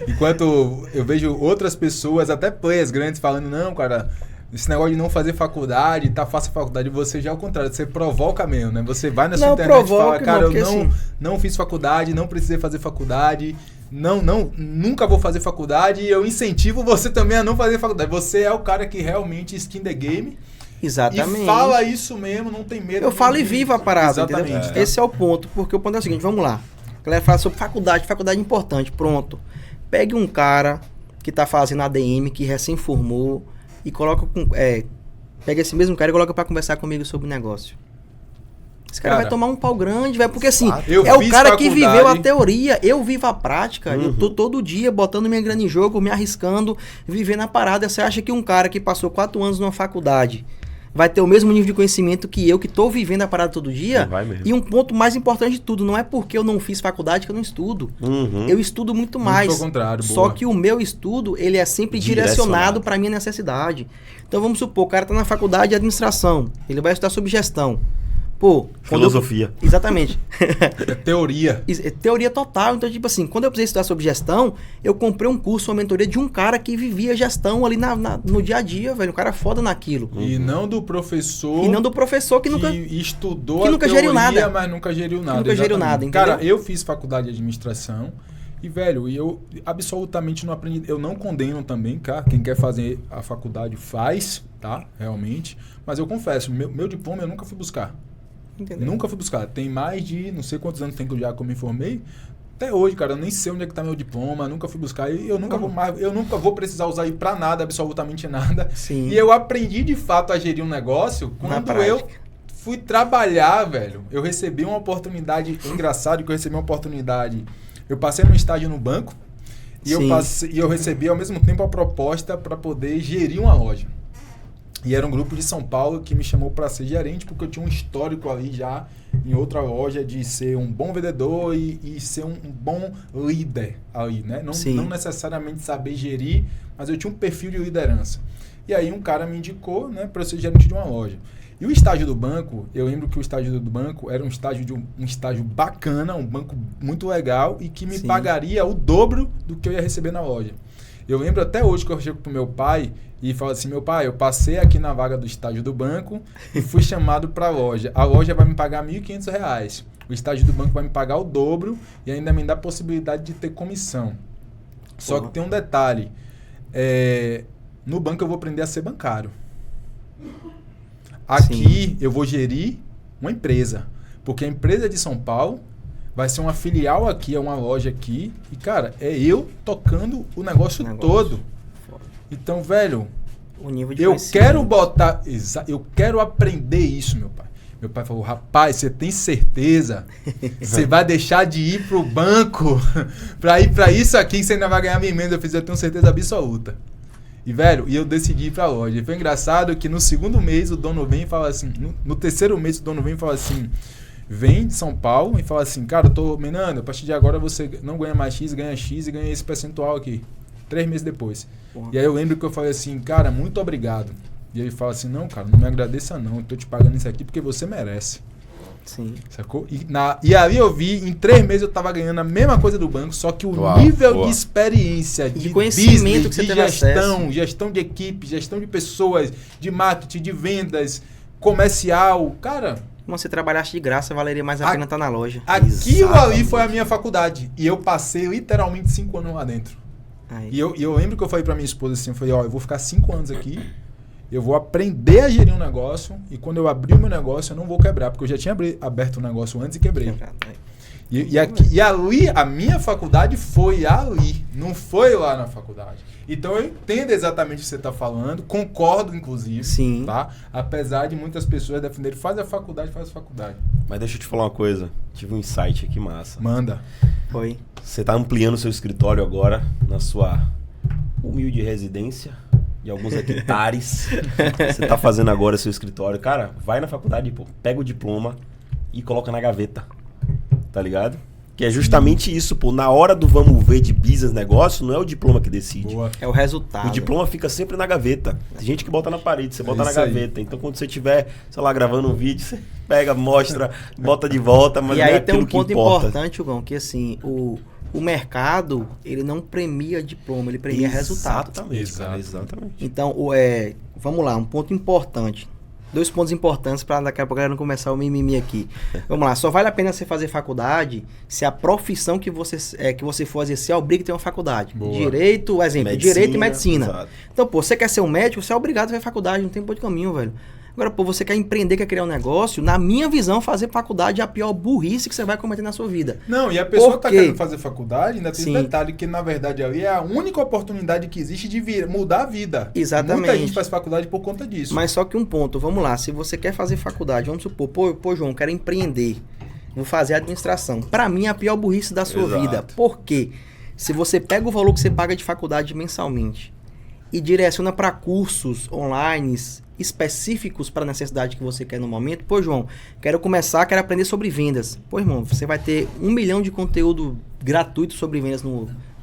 S1: Enquanto eu vejo outras pessoas, até players grandes, falando, não, cara, esse negócio de não fazer faculdade, tá fácil a faculdade, você já é o contrário, você provoca mesmo, né? Você vai na sua internet e fala, cara, eu não fiz faculdade, não precisei fazer faculdade, nunca vou fazer faculdade, e eu incentivo você também a não fazer faculdade. Você é o cara que realmente skin the game.
S3: Exatamente.
S1: E fala isso mesmo, não tem medo.
S3: Eu falo e vivo a parada,
S1: exatamente,
S3: entendeu?
S1: tá?
S3: Esse é o ponto, porque o ponto é o seguinte, vamos lá. A galera fala sobre faculdade é importante, pronto. Pegue um cara que tá fazendo ADM, que recém formou, e coloca pega esse mesmo cara e coloca pra conversar comigo sobre o negócio. Esse cara vai tomar um pau grande, velho, porque assim, é o cara que viveu a teoria, eu vivo a prática, eu tô todo dia botando minha grana em jogo, me arriscando, vivendo a parada. Você acha que um cara que passou 4 anos numa faculdade vai ter o mesmo nível de conhecimento que eu, que tô vivendo a parada todo dia?
S2: Vai mesmo.
S3: E um ponto mais importante de tudo, não é porque eu não fiz faculdade que eu não estudo. Eu estudo muito mais.
S1: Muito pelo contrário,
S3: só que o meu estudo, ele é sempre direcionado para minha necessidade. Então vamos supor, o cara tá na faculdade de administração, ele vai estudar sobre gestão. Pô,
S2: filosofia.
S3: Exatamente.
S1: É teoria.
S3: É teoria total. Então, tipo assim, quando eu precisei estudar sobre gestão, eu comprei um curso, uma mentoria de um cara que vivia gestão ali no dia a dia, velho. Um cara foda naquilo.
S1: E não do professor.
S3: E não do professor que nunca
S1: estudou
S3: que nunca geriu nada.
S1: Mas nunca geriu nada.
S3: Nunca geriu nada, entendeu?
S1: Cara, eu fiz faculdade de administração e, velho, eu absolutamente não aprendi. Eu não condeno também, cara. Quem quer fazer a faculdade faz, tá? Realmente. Mas eu confesso, meu diploma eu nunca fui buscar.
S3: Entendeu?
S1: Nunca fui buscar. Tem mais de não sei quantos anos tem que eu já me formei. Até hoje, cara, eu nem sei onde é que tá meu diploma, nunca fui buscar. E eu nunca vou precisar usar ele pra nada, absolutamente nada.
S3: Sim.
S1: E eu aprendi de fato a gerir um negócio quando eu fui trabalhar, velho. Eu recebi uma oportunidade, engraçado que eu recebi uma oportunidade. Eu passei num estágio no banco e eu recebi ao mesmo tempo a proposta para poder gerir uma loja. E era um grupo de São Paulo que me chamou para ser gerente, porque eu tinha um histórico ali já em outra loja de ser um bom vendedor e ser um bom líder ali, né? Não necessariamente saber gerir, mas eu tinha um perfil de liderança. E aí um cara me indicou, né, para eu ser gerente de uma loja. E o estágio do banco, eu lembro que o estágio do banco era um estágio bacana, um banco muito legal e que me pagaria o dobro do que eu ia receber na loja. Eu lembro até hoje que eu chego pro meu pai e falo assim, meu pai, eu passei aqui na vaga do estágio do banco e fui chamado para a loja. A loja vai me pagar R$ 1.500. O estágio do banco vai me pagar o dobro e ainda me dá a possibilidade de ter comissão. Só que tem um detalhe. No banco eu vou aprender a ser bancário. Aqui eu vou gerir uma empresa. Porque a empresa de São Paulo vai ser uma filial aqui, é uma loja aqui. E, cara, é eu tocando o negócio todo. Então, velho,
S3: o nível de
S1: eu quero botar... Eu quero aprender isso, meu pai. Meu pai falou, rapaz, você tem certeza? Você vai deixar de ir pro banco pra ir pra isso aqui que você ainda vai ganhar minha emenda? Eu tenho certeza absoluta. E, velho, eu decidi ir pra loja. E foi engraçado que no segundo mês o dono vem e fala assim... No terceiro mês o dono vem e fala assim... Vem de São Paulo e fala assim... Cara, eu tô minando, a partir de agora você não ganha mais X, ganha X e ganha esse percentual aqui. 3 meses depois. E aí eu lembro que eu falei assim... Cara, muito obrigado. E ele fala assim... Não, cara, não me agradeça não. Eu tô te pagando isso aqui porque você merece.
S3: Sim.
S1: Sacou? E ali eu vi, em 3 meses eu tava ganhando a mesma coisa do banco, só que o nível de experiência, de
S3: conhecimento
S1: business,
S3: que você
S1: de gestão de equipe, gestão de pessoas, de marketing, de vendas, comercial, cara...
S3: Se você trabalhasse de graça, valeria mais a pena estar na loja.
S1: Aquilo ali foi a minha faculdade. E eu passei literalmente 5 anos lá dentro. E eu lembro que eu falei pra minha esposa assim, eu falei, eu vou ficar 5 anos aqui, eu vou aprender a gerir um negócio e quando eu abrir o meu negócio eu não vou quebrar, porque eu já tinha aberto o negócio antes e quebrei. E ali, a minha faculdade foi ali, não foi lá na faculdade. Então eu entendo exatamente o que você está falando, concordo inclusive,
S3: Sim.
S1: Tá? Apesar de muitas pessoas defenderem, faz a faculdade.
S2: Mas deixa eu te falar uma coisa, tive um insight aqui massa.
S1: Manda.
S3: Foi.
S2: Você está ampliando seu escritório agora, na sua humilde residência, de alguns hectares. Você tá fazendo agora seu escritório. Cara, vai na faculdade, pô, pega o diploma e coloca na gaveta. Tá ligado? Que é justamente isso, pô. Na hora do vamos ver de business, negócio, não é o diploma que decide.
S1: Boa.
S3: É o resultado.
S2: O diploma fica sempre na gaveta. Tem gente que bota na parede, você bota na gaveta. Então quando você estiver, sei lá, gravando um vídeo, você pega, mostra, bota de volta, mas
S3: e
S2: não é
S3: aí tem um ponto
S2: importa.
S3: importante, Hugão, que assim, o mercado, ele não premia diploma, ele premia resultado.
S2: Exatamente.
S3: Então, vamos lá, um ponto importante. 2 pontos importantes para daqui a pouco não começar o mimimi aqui. Vamos lá, só vale a pena você fazer faculdade se a profissão que você for exercer obriga a ter uma faculdade.
S1: Boa.
S3: Direito, exemplo,
S2: Medicina,
S3: direito e medicina.
S2: Exato.
S3: Então, pô, você quer ser um médico, você é obrigado a fazer faculdade, não tem ponto de caminho, velho. Agora, pô, você quer empreender, quer criar um negócio, na minha visão, fazer faculdade é a pior burrice que você vai cometer na sua vida.
S1: Não, e a pessoa
S3: Por
S1: que tá
S3: quê?
S1: querendo fazer faculdade, ainda tem um detalhe que, na verdade, ali é a única oportunidade que existe de mudar a vida.
S3: Exatamente.
S1: Muita gente faz faculdade por conta disso.
S3: Mas só que um ponto, vamos lá, se você quer fazer faculdade, vamos supor, pô João, quero empreender, vou fazer administração. Pra mim, é a pior burrice da sua
S2: Exato.
S3: vida. Por quê? Se você pega o valor que você paga de faculdade mensalmente e direciona para cursos online específicos para a necessidade que você quer no momento, pô, João, quero aprender sobre vendas. Pô, irmão, você vai ter 1 milhão de conteúdo gratuito sobre vendas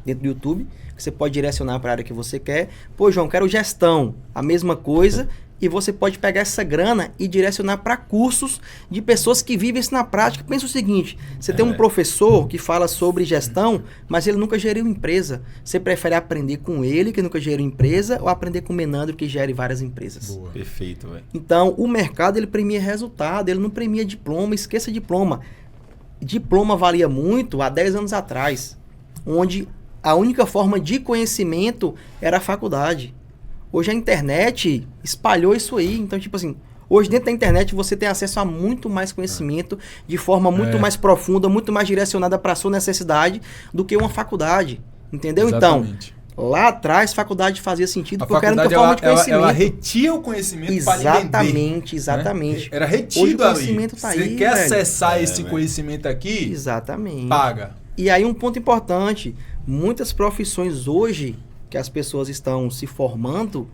S3: dentro do YouTube, que você pode direcionar para a área que você quer. Pô, João, quero gestão, a mesma coisa, e você pode pegar essa grana e direcionar para cursos de pessoas que vivem isso na prática. Pensa o seguinte, você tem um professor que fala sobre gestão, mas ele nunca geriu empresa. Você prefere aprender com ele, que nunca geriu empresa, ou aprender com o Menandro, que gere várias empresas?
S1: Boa.
S2: Perfeito, velho.
S3: Então, o mercado, ele premia resultado, ele não premia diploma, esqueça diploma. Diploma valia muito há 10 anos atrás, onde a única forma de conhecimento era a faculdade. Hoje a internet espalhou isso aí. Então, tipo assim, hoje dentro da internet você tem acesso a muito mais conhecimento de forma muito mais profunda, muito mais direcionada para a sua necessidade do que uma faculdade. Entendeu?
S1: Exatamente.
S3: Então, lá atrás, faculdade fazia sentido
S1: A
S3: porque era a única
S1: faculdade,
S3: forma de conhecimento.
S1: ela retia o conhecimento para vender.
S3: Exatamente.
S1: Era retido
S3: Hoje o
S1: ali.
S3: conhecimento tá
S1: Você
S3: aí,
S1: quer
S3: velho.
S1: acessar esse conhecimento aqui?
S3: Exatamente.
S1: Paga.
S3: E aí um ponto importante, muitas profissões hoje que as pessoas estão se formando,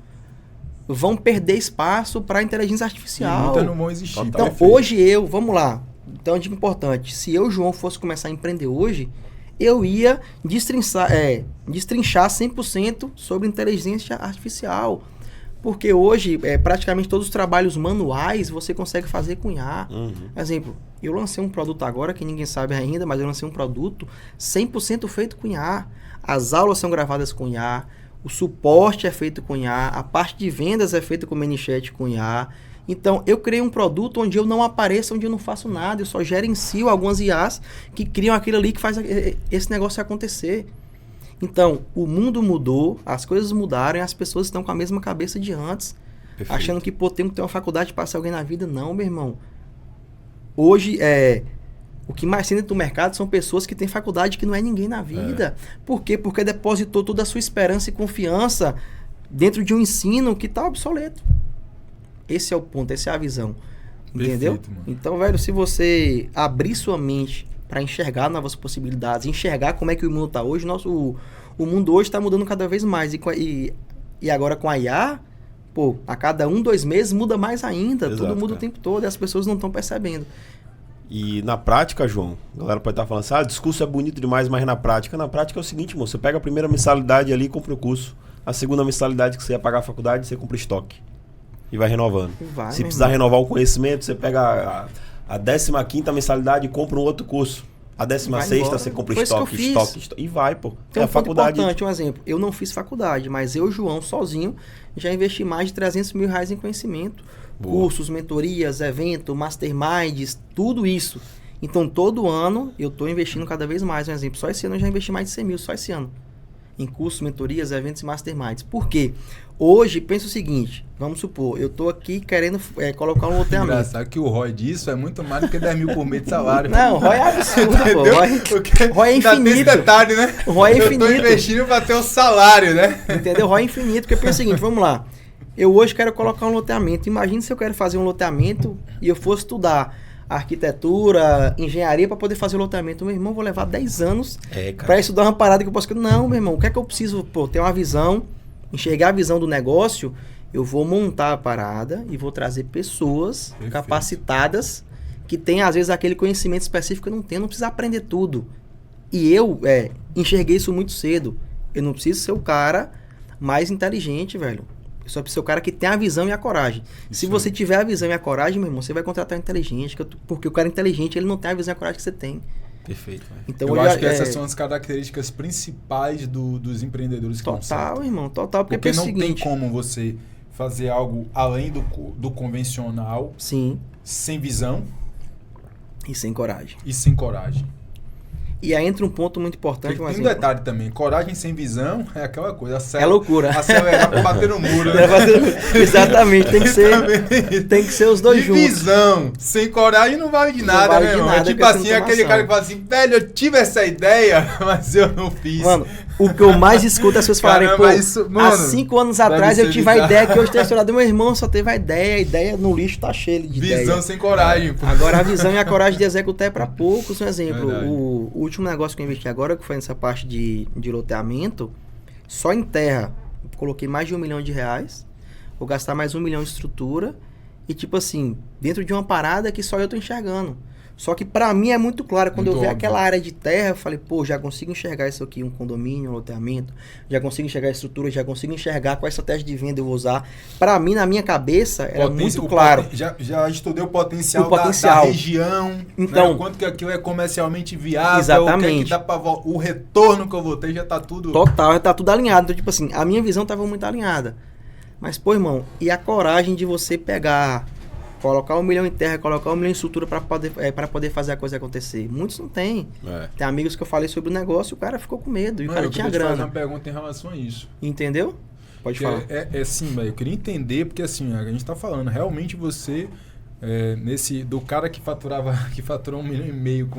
S3: vão perder espaço para a inteligência artificial.
S1: Muitas não vão existir.
S3: Então,
S1: perfeito.
S3: hoje vamos lá. Então, uma dica importante. Se eu, João, fosse começar a empreender hoje, eu ia destrinchar 100% sobre inteligência artificial. Porque hoje, praticamente todos os trabalhos manuais você consegue fazer com IA. Exemplo, eu lancei um produto agora, que ninguém sabe ainda, mas eu lancei um produto 100% feito com IA. As aulas são gravadas com IA, o suporte é feito com IA, a parte de vendas é feita com o ManyChat com IA. Então, eu criei um produto onde eu não apareço, onde eu não faço nada, eu só gerencio algumas IAs que criam aquilo ali que faz esse negócio acontecer. Então, o mundo mudou, as coisas mudaram e as pessoas estão com a mesma cabeça de antes. Perfeito. Achando que, tem que ter uma faculdade para ser alguém na vida. Não, meu irmão. Hoje, o que mais tem dentro do mercado são pessoas que têm faculdade que não é ninguém na vida. Por quê? Porque depositou toda a sua esperança e confiança dentro de um ensino que está obsoleto. Esse é o ponto, essa é a visão. Entendeu?
S1: Perfeito, mano.
S3: Então, velho, se você abrir sua mente para enxergar novas possibilidades, enxergar como é que o mundo está hoje, o mundo hoje está mudando cada vez mais. E agora com a IA, a cada 2 meses muda mais ainda.
S2: Exato,
S3: tudo muda
S2: cara.
S3: o tempo todo e as pessoas não estão percebendo.
S2: E na prática, João, a galera pode estar falando assim, o discurso é bonito demais, mas na prática é o seguinte, moço, você pega a primeira mensalidade ali e compra o curso. A segunda mensalidade que você ia pagar a faculdade, você compra estoque. E vai renovando. Se precisar renovar o conhecimento, você pega a 15ª mensalidade e compra um outro curso. A 16ª você compra estoque. E vai, pô.
S3: Então, a faculdade. Importante, um exemplo. Eu não fiz faculdade, mas eu, João, sozinho, já investi mais de R$300 mil em conhecimento. Boa. Cursos, mentorias, eventos, masterminds, tudo isso. Então, todo ano, eu estou investindo cada vez mais. Um exemplo, só esse ano eu já investi mais de 100 mil, só esse ano. Em cursos, mentorias, eventos e masterminds. Por quê? Hoje, pensa o seguinte, vamos supor, eu estou aqui querendo colocar um loteamento.
S1: Engraçado que o ROI disso é muito mais do que 10 mil por mês de salário.
S3: Não, o ROI é absurdo, pô. ROI é infinito.
S1: Tem esse detalhe, né?
S3: O ROI é infinito.
S1: Eu estou investindo para ter o salário, né?
S3: Entendeu? O ROI é infinito, porque pensa o seguinte, vamos lá. Eu hoje quero colocar um loteamento. Imagina se eu quero fazer um loteamento e eu for estudar arquitetura, engenharia para poder fazer o loteamento. Meu irmão, vou levar 10 anos para estudar uma parada que eu posso... Não, meu irmão, o que é que eu preciso? Ter uma visão, enxergar a visão do negócio. Eu vou montar a parada e vou trazer pessoas capacitadas que têm, às vezes, aquele conhecimento específico que eu não tenho. Não precisa aprender tudo. E eu enxerguei isso muito cedo. Eu não preciso ser o cara mais inteligente, velho. Eu só preciso ser o cara que tem a visão e a coragem. Isso. Se você tiver a visão e a coragem, meu irmão, você vai contratar um inteligente. Porque o cara inteligente, ele não tem a visão e a coragem que você tem.
S2: Perfeito.
S3: Então,
S1: eu acho que essas são as características principais dos empreendedores que
S3: total, irmão, total.
S1: Porque não tem como você fazer algo além do convencional.
S3: Sim.
S1: Sem visão.
S3: E sem coragem. E aí entra um ponto muito importante.
S1: Tem um detalhe também. Coragem sem visão é aquela coisa.
S3: É loucura.
S1: Acelerar pra bater no muro. Né?
S3: Exatamente. Tem que ser os dois juntos.
S1: Visão sem coragem não vale de nada,
S3: vale
S1: né,
S3: de
S1: irmão?
S3: nada,
S1: É tipo assim, aquele cara que fala assim, velho, eu tive essa ideia, mas eu não fiz.
S3: Mano, o que eu mais escuto as pessoas falarem, há 5 anos atrás eu tive a ideia que hoje tem estourado. Meu irmão só teve a ideia no lixo tá cheio de ideia.
S1: Visão sem coragem. Pô.
S3: Agora a visão e a coragem de executar é pra poucos. Um exemplo, o último negócio que eu investi agora, que foi nessa parte de loteamento, só em terra, eu coloquei mais de R$1 milhão, vou gastar mais R$1 milhão de estrutura, e tipo assim, dentro de uma parada que só eu tô enxergando. Só que pra mim é muito claro, quando eu ver aquela área de terra, eu falei, já consigo enxergar isso aqui, um condomínio, um loteamento, já consigo enxergar a estrutura, já consigo enxergar qual estratégia de venda eu vou usar. Pra mim, na minha cabeça, era muito claro.
S1: Já estudei o potencial, da região,
S3: então,
S1: né? Quanto que aquilo é comercialmente viável,
S3: exatamente.
S1: O que dá pra o retorno que eu vou ter já tá tudo...
S3: Total, já tá tudo alinhado. Então, tipo assim, a minha visão tava muito alinhada. Mas, irmão, e a coragem de você pegar... Colocar R$1 milhão em terra, colocar R$1 milhão em estrutura para poder fazer a coisa acontecer. Muitos não têm. Tem amigos que eu falei sobre o negócio e o cara ficou com medo. E o cara tinha grana.
S1: Eu queria te fazer uma pergunta em relação a isso.
S3: Entendeu? Pode falar.
S1: Assim, velho. Eu queria entender, porque assim, a gente tá falando, realmente você... do cara que faturou R$1,5 milhão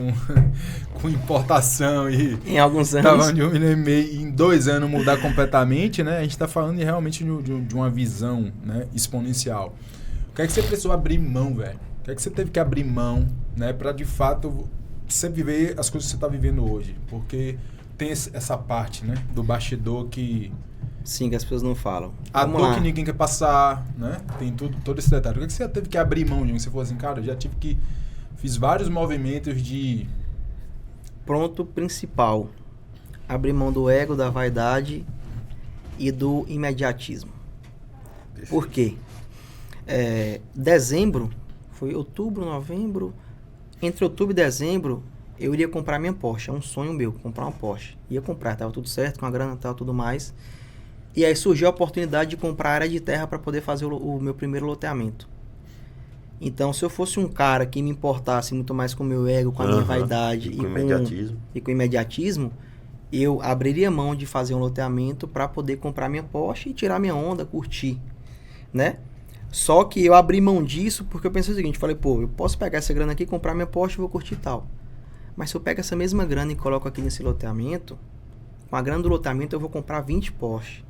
S1: com importação e...
S3: Em alguns anos.
S1: Tava de R$1,5 milhão e em 2 anos mudar completamente, né? A gente tá falando realmente de uma visão, né, exponencial. O que é que você precisou abrir mão, velho? O que é que você teve que abrir mão, né? Pra, de fato, você viver as coisas que você tá vivendo hoje. Porque tem essa parte, né? Do bastidor que
S3: Sim, que as pessoas não falam.
S1: A
S3: Vamos
S1: dor
S3: lá.
S1: que ninguém quer passar, né? Tem todo esse detalhe. O que você teve que abrir mão de um? Você falou assim, cara, eu já tive que... Fiz vários movimentos de...
S3: Ponto principal. Abrir mão do ego, da vaidade e do imediatismo. Por quê? Dezembro, foi outubro, novembro... Entre outubro e dezembro, eu iria comprar minha Porsche. É um sonho meu, comprar uma Porsche. Ia comprar, tava tudo certo, com a grana e tal, tudo mais. E aí surgiu a oportunidade de comprar área de terra para poder fazer o meu primeiro loteamento. Então, se eu fosse um cara que me importasse muito mais com o meu ego, com a minha vaidade
S2: com imediatismo.
S3: e com imediatismo, eu abriria mão de fazer um loteamento para poder comprar minha Porsche e tirar minha onda, curtir, né? Só que eu abri mão disso porque eu pensei o seguinte, falei, pô, eu posso pegar essa grana aqui, comprar minha Porsche e vou curtir e tal. Mas se eu pego essa mesma grana e coloco aqui nesse loteamento, com a grana do loteamento eu vou comprar 20 Porsche.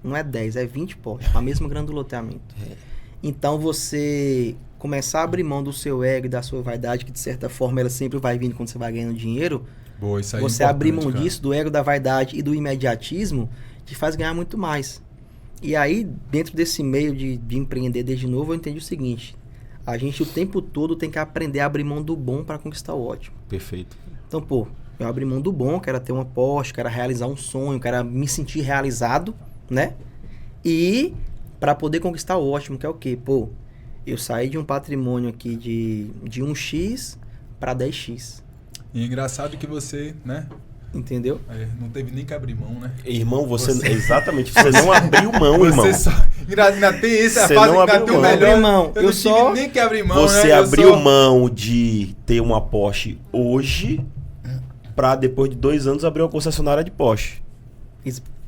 S3: Não é 10, é 20 Porsche, com a mesma grana do loteamento. Então você começar a abrir mão do seu ego e da sua vaidade, que de certa forma ela sempre vai vindo quando você vai ganhando dinheiro,
S1: Boa, isso aí
S3: você
S1: é
S3: abrir
S1: importante,
S3: mão
S1: cara.
S3: disso, do ego, da vaidade e do imediatismo, te faz ganhar muito mais. E aí, dentro desse meio de empreender desde novo, eu entendi o seguinte, a gente o tempo todo tem que aprender a abrir mão do bom para conquistar o ótimo.
S2: Perfeito.
S3: Então, pô, eu abri mão do bom, que era ter uma Porsche, que era realizar um sonho, que era me sentir realizado, né? E para poder conquistar o ótimo, que é o quê? Pô, eu saí de um patrimônio aqui de 1x para 10x.
S1: E é engraçado que você, né?
S3: Entendeu?
S1: Não teve nem que abrir mão, né?
S2: Irmão, exatamente, você não abriu mão, irmão.
S1: Você só... Ainda tem essa
S2: Você
S1: fase,
S2: não
S1: ainda
S2: abriu
S1: tem o
S2: mão.
S1: melhor.
S3: Abri mão.
S1: Eu
S3: Eu
S1: não
S3: só-
S1: tive nem que abrir mão,
S2: Você
S1: né? Eu
S2: abriu
S1: só-
S2: mão de ter uma Porsche hoje pra depois de 2 anos abrir uma concessionária de Porsche.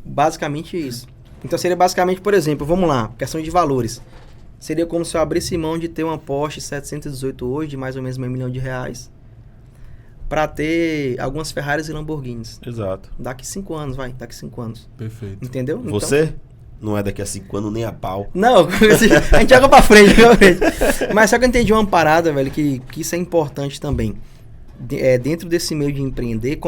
S3: Basicamente isso. Então seria basicamente, por exemplo, vamos lá, questão de valores. Seria como se eu abrisse mão de ter uma Porsche 718 hoje, de mais ou menos R$1 milhão, para ter algumas Ferraris e Lamborghinis.
S2: Exato.
S3: Daqui 5 anos, vai, daqui 5 anos.
S1: Perfeito.
S3: Entendeu? Então-
S2: Você não é daqui a 5 anos nem a pau.
S3: Não, a gente joga pra frente, Mas só que eu entendi uma parada, velho, que isso é importante também. Dentro desse meio de empreender,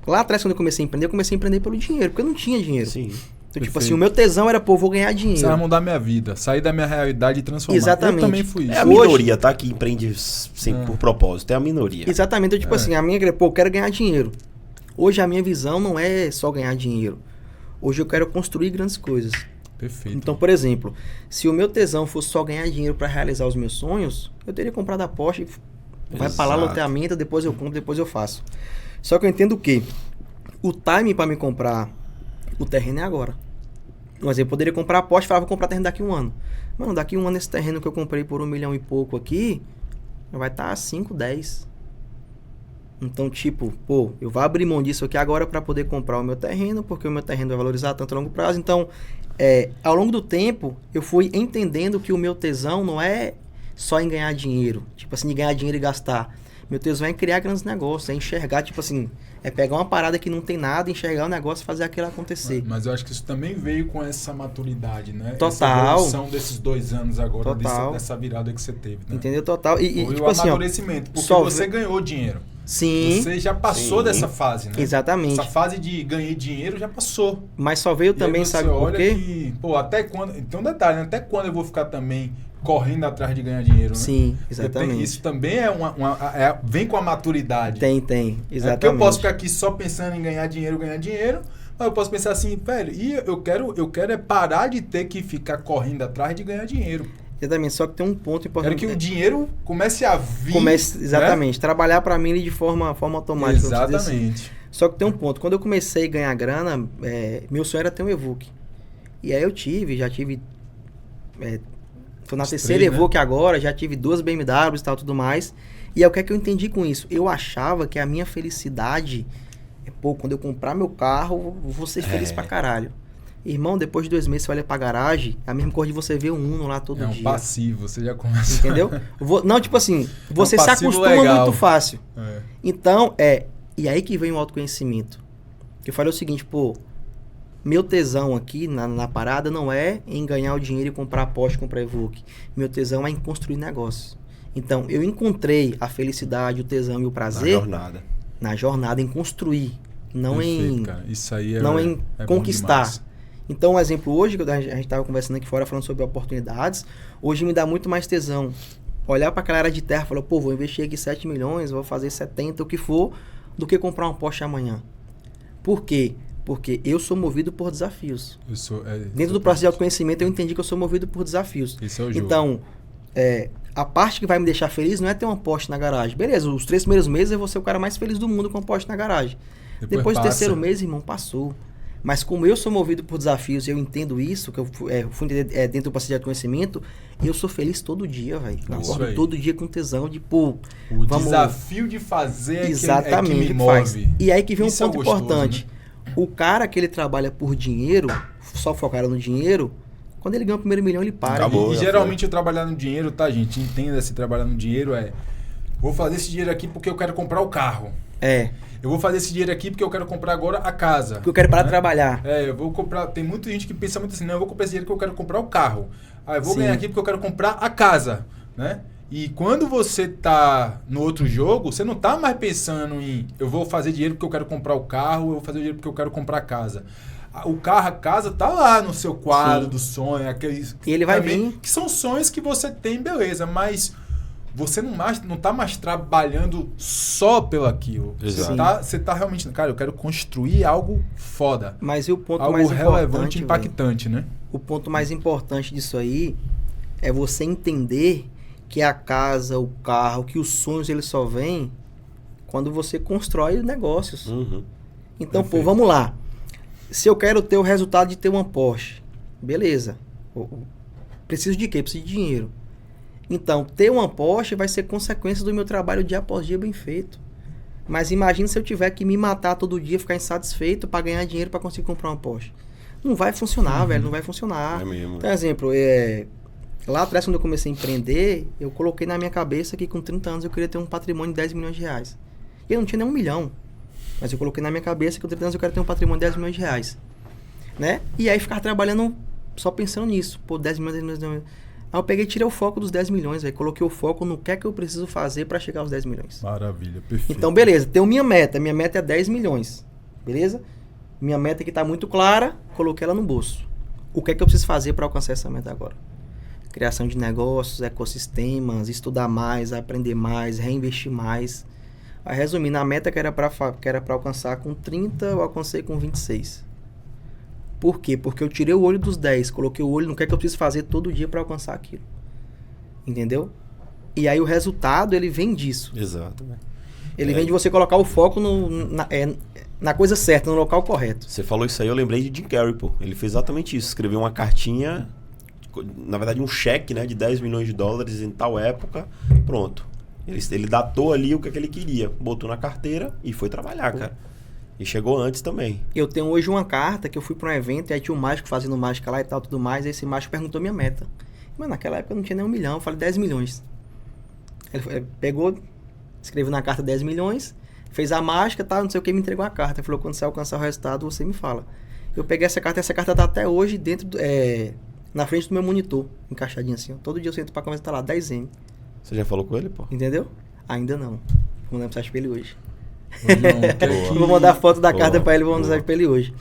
S3: lá atrás quando eu comecei a empreender pelo dinheiro, porque eu não tinha dinheiro.
S2: Sim.
S3: Então, tipo
S1: Perfeito.
S3: assim, o meu tesão era, pô, vou ganhar dinheiro.
S1: Isso vai mudar minha vida. Sair da minha realidade e transformar.
S3: Exatamente.
S1: Eu também fui isso.
S2: É a
S3: Hoje-
S2: minoria, tá? Que empreende sempre por propósito. É a minoria.
S3: Exatamente, então, tipo assim, a minha, pô, eu quero ganhar dinheiro. Hoje a minha visão não é só ganhar dinheiro. Hoje eu quero construir grandes coisas.
S1: Perfeito.
S3: Então, por exemplo, se o meu tesão fosse só ganhar dinheiro para realizar os meus sonhos, eu teria comprado a Porsche, vai para lá
S2: Exato.
S3: loteamento, depois eu compro, depois eu faço. Só que eu entendo que o time para me comprar o terreno é agora. Por exemplo, eu poderia comprar a Porsche e falar, vou comprar terreno daqui a 1 ano. Mano, daqui a 1 ano esse terreno que eu comprei por 1 milhão e pouco aqui, vai estar a 5, 10. Então, tipo, pô, eu vou abrir mão disso aqui agora para poder comprar o meu terreno, porque o meu terreno vai valorizar tanto a longo prazo. Então, ao longo do tempo, eu fui entendendo que o meu tesão não é só em ganhar dinheiro. Tipo assim, de ganhar dinheiro e gastar. Meu tesão é em criar grandes negócios, é enxergar, tipo assim, é pegar uma parada que não tem nada, enxergar o negócio e fazer aquilo acontecer.
S1: Mas eu acho que isso também veio com essa maturidade, né?
S3: Total.
S1: Essa evolução desses 2 anos agora,
S3: Total.
S1: dessa virada que você teve, né?
S3: Entendeu? Total. E
S1: Foi
S3: tipo
S1: o
S3: assim, ó,
S1: amadurecimento, porque
S3: só
S1: você
S3: ve-
S1: ganhou dinheiro.
S3: sim,
S1: Você já passou
S2: Sim.
S1: dessa fase, né?
S3: exatamente.
S1: Essa fase de ganhei dinheiro já passou.
S3: Mas só veio
S1: E aí
S3: também,
S1: você
S3: sabe por
S1: olha
S3: quê?
S1: que, pô, até quando... Então, detalhe, né? Até quando eu vou ficar também correndo atrás de ganhar dinheiro, né?
S3: Sim,
S1: Porque
S3: exatamente.
S1: isso também é vem com a maturidade.
S3: Tem,
S1: É
S3: exatamente.
S1: porque eu posso ficar aqui só pensando em ganhar dinheiro, mas eu posso pensar assim, velho, e eu quero é parar de ter que ficar correndo atrás de ganhar dinheiro.
S3: Exatamente, só que tem um ponto importante.
S1: Quero que o dinheiro comece a vir.
S3: Exatamente, trabalhar para mim de forma automática. vamos dizer assim.
S1: Exatamente.
S3: Só que tem um ponto. Quando eu comecei a ganhar grana, meu sonho era ter um Evoque. E aí eu já tive. Tô na
S1: Os
S3: terceira
S1: três, né?
S3: Evoque agora, já tive 2 BMWs e tal, tudo mais. E aí o que é que eu entendi com isso? Eu achava que a minha felicidade pô, quando eu comprar meu carro, eu vou ser feliz pra caralho. Irmão, depois de 2 meses você olha pra garagem, é a mesma coisa de você ver um Uno lá todo
S1: É um
S3: dia.
S1: passivo, você já começa.
S3: Entendeu? Não, tipo assim, você se
S1: passivo
S3: acostuma
S1: legal.
S3: muito fácil.
S1: É.
S3: Então, e aí que vem o autoconhecimento. Eu falei o seguinte, pô, meu tesão aqui na parada não é em ganhar o dinheiro e comprar Porsche, comprar Evoque. Meu tesão é em construir negócios. Então, eu encontrei a felicidade, o tesão e o prazer na jornada em construir, não
S1: Perfeito,
S3: em
S1: cara. Isso aí
S3: não em
S1: bom
S3: conquistar.
S1: demais.
S3: Então, um exemplo hoje, que a gente estava conversando aqui fora, falando sobre oportunidades, hoje me dá muito mais tesão olhar para aquela área de terra e falar, pô, vou investir aqui 7 milhões, vou fazer 70, o que for, do que comprar uma Porsche amanhã. Por quê? Porque eu sou movido por desafios. Dentro do processo de autoconhecimento, eu entendi que eu sou movido por desafios.
S1: Esse é o jogo.
S3: Então, a parte que vai me deixar feliz não é ter uma Porsche na garagem. Beleza, os 3 primeiros meses eu vou ser o cara mais feliz do mundo com a Porsche na garagem. Depois do terceiro mês, irmão, passou. Mas como eu sou movido por desafios e eu entendo isso, que eu fui entender dentro do processo de autoconhecimento, eu sou feliz todo dia, velho. Eu acordo todo dia com tesão de, pô...
S1: O desafio de fazer
S3: exatamente,
S1: é que me move.
S3: E aí que vem um
S1: Isso
S3: ponto
S1: gostoso,
S3: importante. Né? O cara que ele trabalha por dinheiro, só focado no dinheiro, quando ele ganha o primeiro milhão, ele para.
S1: Acabou, e geralmente eu trabalhar no dinheiro, tá, gente? Entenda, se trabalhar no dinheiro vou fazer esse dinheiro aqui porque eu quero comprar o carro. Eu vou fazer esse dinheiro aqui porque eu quero comprar agora a casa.
S3: Porque eu quero parar de trabalhar.
S1: Eu vou comprar... Tem muita gente que pensa muito assim, não, eu vou comprar esse dinheiro porque eu quero comprar o carro. Eu vou ganhar aqui porque eu quero comprar a casa, né? E quando você tá no outro jogo, você não tá mais pensando em eu vou fazer dinheiro porque eu quero comprar o carro, eu vou fazer dinheiro porque eu quero comprar a casa. O carro, a casa tá lá no seu quadro do sonho, aqueles...
S3: E ele vai vir.
S1: Que são sonhos que você tem, beleza, mas... Você não tá mais trabalhando só pelo aquilo. Você tá realmente... Cara, eu quero construir algo foda.
S3: Mas e o ponto
S1: algo
S3: mais
S1: relevante, impactante, né?
S3: O ponto mais importante disso aí é você entender que a casa, o carro, que os sonhos eles só vêm quando você constrói negócios. Então, pô, vamos lá. Se eu quero ter o resultado de ter uma Porsche, beleza. Preciso de quê? Preciso de dinheiro. Então, ter uma Porsche vai ser consequência do meu trabalho dia após dia bem feito. Mas imagina se eu tiver que me matar todo dia, ficar insatisfeito para ganhar dinheiro para conseguir comprar uma Porsche. Não vai funcionar, velho, não vai funcionar.
S2: É mesmo.
S3: Então, exemplo, lá atrás, quando eu comecei a empreender, eu coloquei na minha cabeça que com 30 anos eu queria ter um patrimônio de 10 milhões de reais. E eu não tinha nem 1 milhão. Mas eu coloquei na minha cabeça que com 30 anos eu quero ter um patrimônio de 10 milhões de reais. Né? E aí ficar trabalhando só pensando nisso. Pô, 10 milhões, 10 milhões, 10 milhões. Aí eu peguei e tirei o foco dos 10 milhões, velho. Coloquei o foco no que é que eu preciso fazer para chegar aos 10 milhões.
S1: Maravilha, perfeito.
S3: Então, beleza. Tenho minha meta. Minha meta é 10 milhões. Beleza? Minha meta aqui tá muito clara. Coloquei ela no bolso. O que é que eu preciso fazer para alcançar essa meta agora? Criação de negócios, ecossistemas, estudar mais, aprender mais, reinvestir mais. Aí, resumindo, a meta que era para alcançar com 30, eu alcancei com 26. Por quê? Porque eu tirei o olho dos 10, coloquei o olho no que é que eu preciso fazer todo dia para alcançar aquilo. Entendeu? E aí o resultado, ele vem disso.
S2: Exato.
S3: Ele vem de você colocar o foco na coisa certa, no local correto.
S2: Você falou isso aí, eu lembrei de Jim Carrey, pô. Ele fez exatamente isso. Escreveu uma cartinha, na verdade um cheque, né, de 10 milhões de dólares em tal época. Pronto. Ele datou ali o que ele queria. Botou na carteira e foi trabalhar, cara. E chegou antes também. Eu tenho hoje uma carta que eu fui para um evento e aí tinha um mágico fazendo mágica lá e tal, tudo mais. E esse mágico perguntou minha meta. Mas naquela época eu não tinha nem 1 milhão, eu falei 10 milhões. Ele pegou, escreveu na carta 10 milhões, fez a mágica, tá, não sei o que, me entregou a carta. Ele falou, quando você alcançar o resultado, você me fala. Eu peguei essa carta tá até hoje dentro, na frente do meu monitor, encaixadinho assim. Ó. Todo dia eu sento pra conversar, tá lá, 10M. Você já falou com ele, pô?
S3: Entendeu? Ainda não. Vou mandar mensagem pra ele hoje.
S1: Não,
S3: vou mandar foto da carta pra ele, vou mandar mensagem pra ele hoje.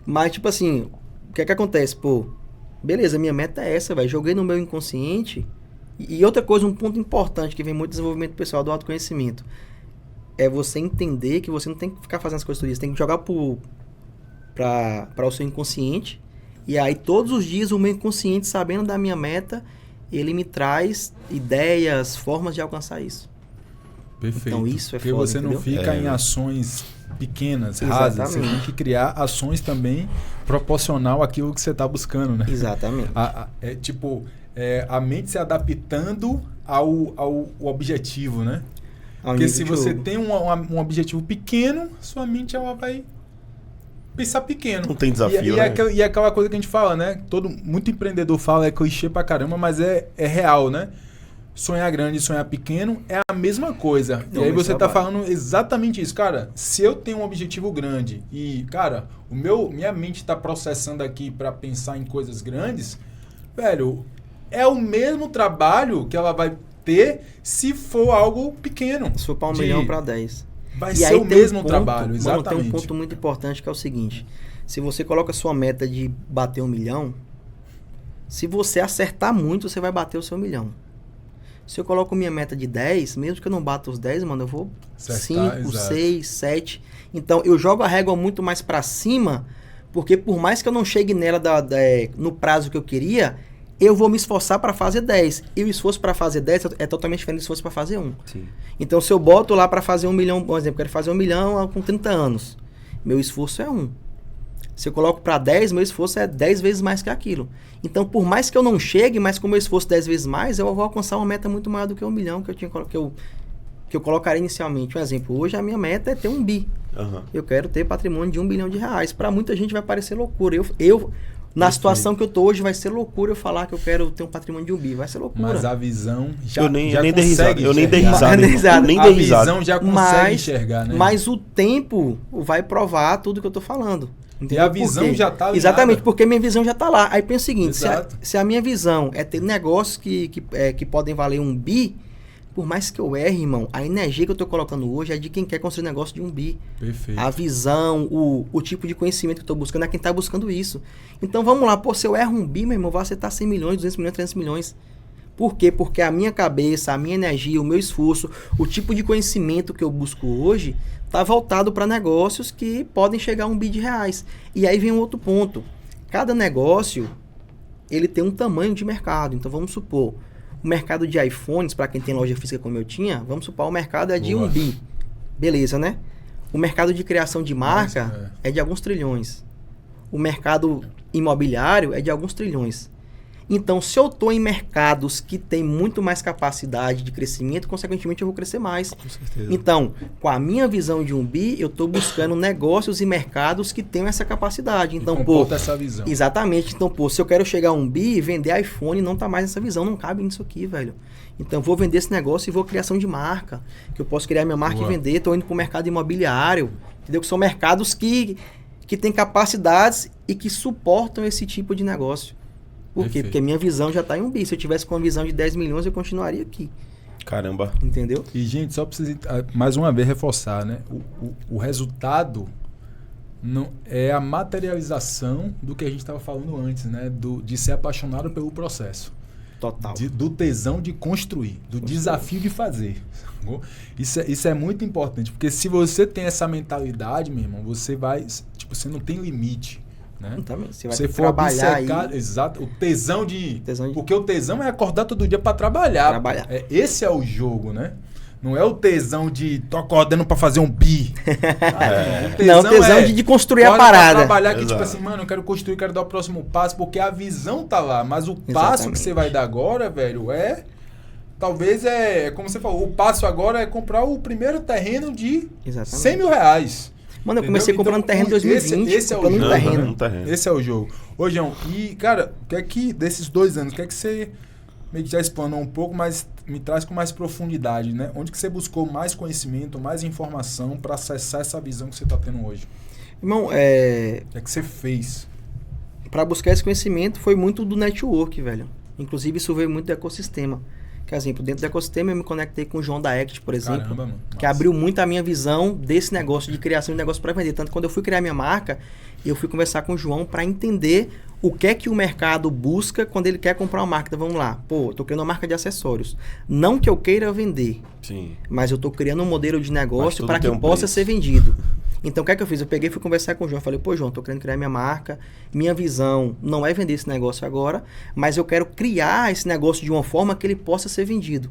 S3: Mas, tipo assim, o que é que acontece? Pô, beleza, minha meta é essa, velho. Joguei no meu inconsciente. E outra coisa, um ponto importante que vem muito do desenvolvimento pessoal, do autoconhecimento, é você entender que você não tem que ficar fazendo as coisas todas. Você tem que jogar para o seu inconsciente. E aí, todos os dias, o meu inconsciente, sabendo da minha meta, ele me traz ideias, formas de alcançar isso.
S1: Perfeito.
S3: Então isso é
S1: porque
S3: foda,
S1: você
S3: entendeu?
S1: não fica em ações pequenas, rasas. Você tem que criar ações também proporcional àquilo que você está buscando, né?
S3: Exatamente.
S1: A mente se adaptando ao objetivo, né? Porque se você tem um objetivo pequeno, sua mente ela vai pensar pequeno.
S2: Não tem desafio, né?
S1: E aquela coisa que a gente fala, né? Muito empreendedor fala, é clichê pra caramba, mas é real, né? Sonhar grande e sonhar pequeno é a mesma coisa. E aí você tá falando exatamente isso. Cara, se eu tenho um objetivo grande e, cara, minha mente tá processando aqui para pensar em coisas grandes, velho, é o mesmo trabalho que ela vai ter se for algo pequeno.
S3: Se for para 1 milhão para 10.
S1: Vai ser o mesmo trabalho, exatamente.
S3: Mano, tem um ponto muito importante que é o seguinte. Se você coloca a sua meta de bater 1 milhão, se você acertar muito, você vai bater o seu 1 milhão. Se eu coloco minha meta de 10, mesmo que eu não bata os 10, mano, eu vou
S1: Acertar,
S3: 5,
S1: exato.
S3: 6, 7. Então, eu jogo a régua muito mais pra cima, porque por mais que eu não chegue nela no prazo que eu queria, eu vou me esforçar pra fazer 10. E o esforço pra fazer 10 é totalmente diferente do esforço pra fazer 1.
S2: Sim.
S3: Então, se eu boto lá pra fazer 1 milhão, por exemplo, quero fazer 1 milhão com 30 anos, meu esforço é 1. Se eu coloco para 10, meu esforço é 10 vezes mais que aquilo. Então, por mais que eu não chegue, mas com meu esforço 10 vezes mais, eu vou alcançar uma meta muito maior do que 1 milhão que eu colocaria inicialmente. Um exemplo, hoje a minha meta é ter 1 bi.
S2: Aham.
S3: Eu quero ter patrimônio de 1 bilhão de reais. Para muita gente vai parecer loucura. Na situação que eu tô hoje, vai ser loucura eu falar que eu quero ter um patrimônio de 1 bi. Vai ser loucura.
S1: Mas a visão já,
S2: Eu nem
S1: já
S2: dei risada.
S1: consegue
S2: Eu nem dei
S1: enxergar.
S2: risada.
S3: Nem risada.
S2: Eu nem
S1: A
S2: dei risada.
S1: visão já consegue enxergar, né?
S3: Mas o tempo vai provar tudo que eu tô falando.
S1: E a
S3: Por
S1: visão
S3: quê?
S1: já tá alinhada.
S3: Exatamente, porque minha visão já tá lá. Aí pensa o seguinte,
S1: Exato.
S3: se a minha visão é ter negócios que podem valer 1 bi, por mais que eu erre, irmão, a energia que eu tô colocando hoje é de quem quer construir negócio de 1 bi.
S1: Perfeito.
S3: A visão, o tipo de conhecimento que eu tô buscando é quem tá buscando isso. Então vamos lá, pô, se eu erro 1 bi, meu irmão, eu vou acertar 100 milhões, 200 milhões, 300 milhões. Por quê? Porque a minha cabeça, a minha energia, o meu esforço, o tipo de conhecimento que eu busco hoje está voltado para negócios que podem chegar a 1 bi de reais. E aí vem um outro ponto. Cada negócio, ele tem um tamanho de mercado. Então vamos supor, o mercado de iPhones, para quem tem loja física como eu tinha, vamos supor, o mercado é de
S1: Boa.
S3: 1 bi. Beleza, né? O mercado de criação de marca
S1: Nossa,
S3: é de alguns trilhões. O mercado imobiliário é de alguns trilhões. Então, se eu estou em mercados que têm muito mais capacidade de crescimento, consequentemente eu vou crescer mais.
S2: Com certeza.
S3: Então, com a minha visão de 1 bi, eu estou buscando negócios e mercados que tenham essa capacidade. Então, pô,
S1: comporta essa visão.
S3: exatamente. Então, pô, se eu quero chegar a 1 bi, vender iPhone não tá mais nessa visão, não cabe nisso aqui, velho. Então, eu vou vender esse negócio e vou criação de marca, que eu posso criar minha marca
S1: Boa.
S3: e vender. Estou indo para o mercado imobiliário, entendeu? Que são mercados que têm capacidades e que suportam esse tipo de negócio. Por quê?
S1: Perfeito.
S3: Porque minha visão já está em 1 bi. Se eu tivesse com uma visão de 10 milhões, eu continuaria aqui.
S2: Caramba.
S3: Entendeu?
S1: E, gente, só preciso mais uma vez reforçar, né? O resultado não é a materialização do que a gente estava falando antes, né? De ser apaixonado pelo processo.
S3: Total.
S1: Do tesão de construir, do desafio de fazer. Sacou? Isso é muito importante, porque se você tem essa mentalidade, meu irmão, você vai... Tipo, você não tem limite. Né?
S3: Também. Você vai
S1: Se
S3: ter que
S1: for
S3: trabalhar
S1: obcecar,
S3: aí.
S1: exato, o tesão de...
S3: Tesão de-
S1: Porque o tesão é acordar todo dia para trabalhar.
S3: Trabalhar.
S1: Esse é o jogo, né? Não é o tesão de tô acordando para fazer um bi.
S3: Não, o tesão de construir a
S1: bora pra
S3: parada.
S1: trabalhar que, tipo
S2: Exato.
S1: assim, mano, eu quero construir, quero dar o próximo passo, porque a visão tá lá. Mas o passo
S3: Exatamente.
S1: que você vai dar agora, velho, talvez como você falou, o passo agora é comprar o primeiro terreno de
S3: Exatamente.
S1: 100 mil reais.
S3: Mano, eu comecei
S1: Entendeu?
S3: comprando terreno em 2020.
S1: Esse é o
S3: comprando um
S1: jogo.
S3: terreno.
S2: Não tá vendo.
S1: Esse é o jogo. Ô, João, e, cara, o que é que, desses 2 anos, o que é que você meio que já explanou um pouco, mas me traz com mais profundidade, né? Onde que você buscou mais conhecimento, mais informação para acessar essa visão que você tá tendo hoje?
S3: Irmão,
S1: O que é que você fez?
S3: para buscar esse conhecimento foi muito do network, velho. Inclusive, isso veio muito do ecossistema. Por exemplo, dentro do ecossistema eu me conectei com o João da Act, por exemplo.
S1: Caramba, mano.
S3: Que
S1: Massa.
S3: abriu muito a minha visão desse negócio de criação de negócio para vender. Tanto que quando eu fui criar minha marca, eu fui conversar com o João para entender o que é que o mercado busca quando ele quer comprar uma marca. Então vamos lá. Pô, eu tô criando uma marca de acessórios. Não que eu queira vender,
S2: Sim.
S3: mas eu tô criando um modelo de negócio
S2: tudo
S3: para que
S2: tem um
S3: possa
S2: preço.
S3: ser vendido. Então o que é que eu fiz? Eu peguei e fui conversar com o João. Falei, pô, João, tô querendo criar minha marca. Minha visão não é vender esse negócio agora, mas eu quero criar esse negócio de uma forma que ele possa ser vendido.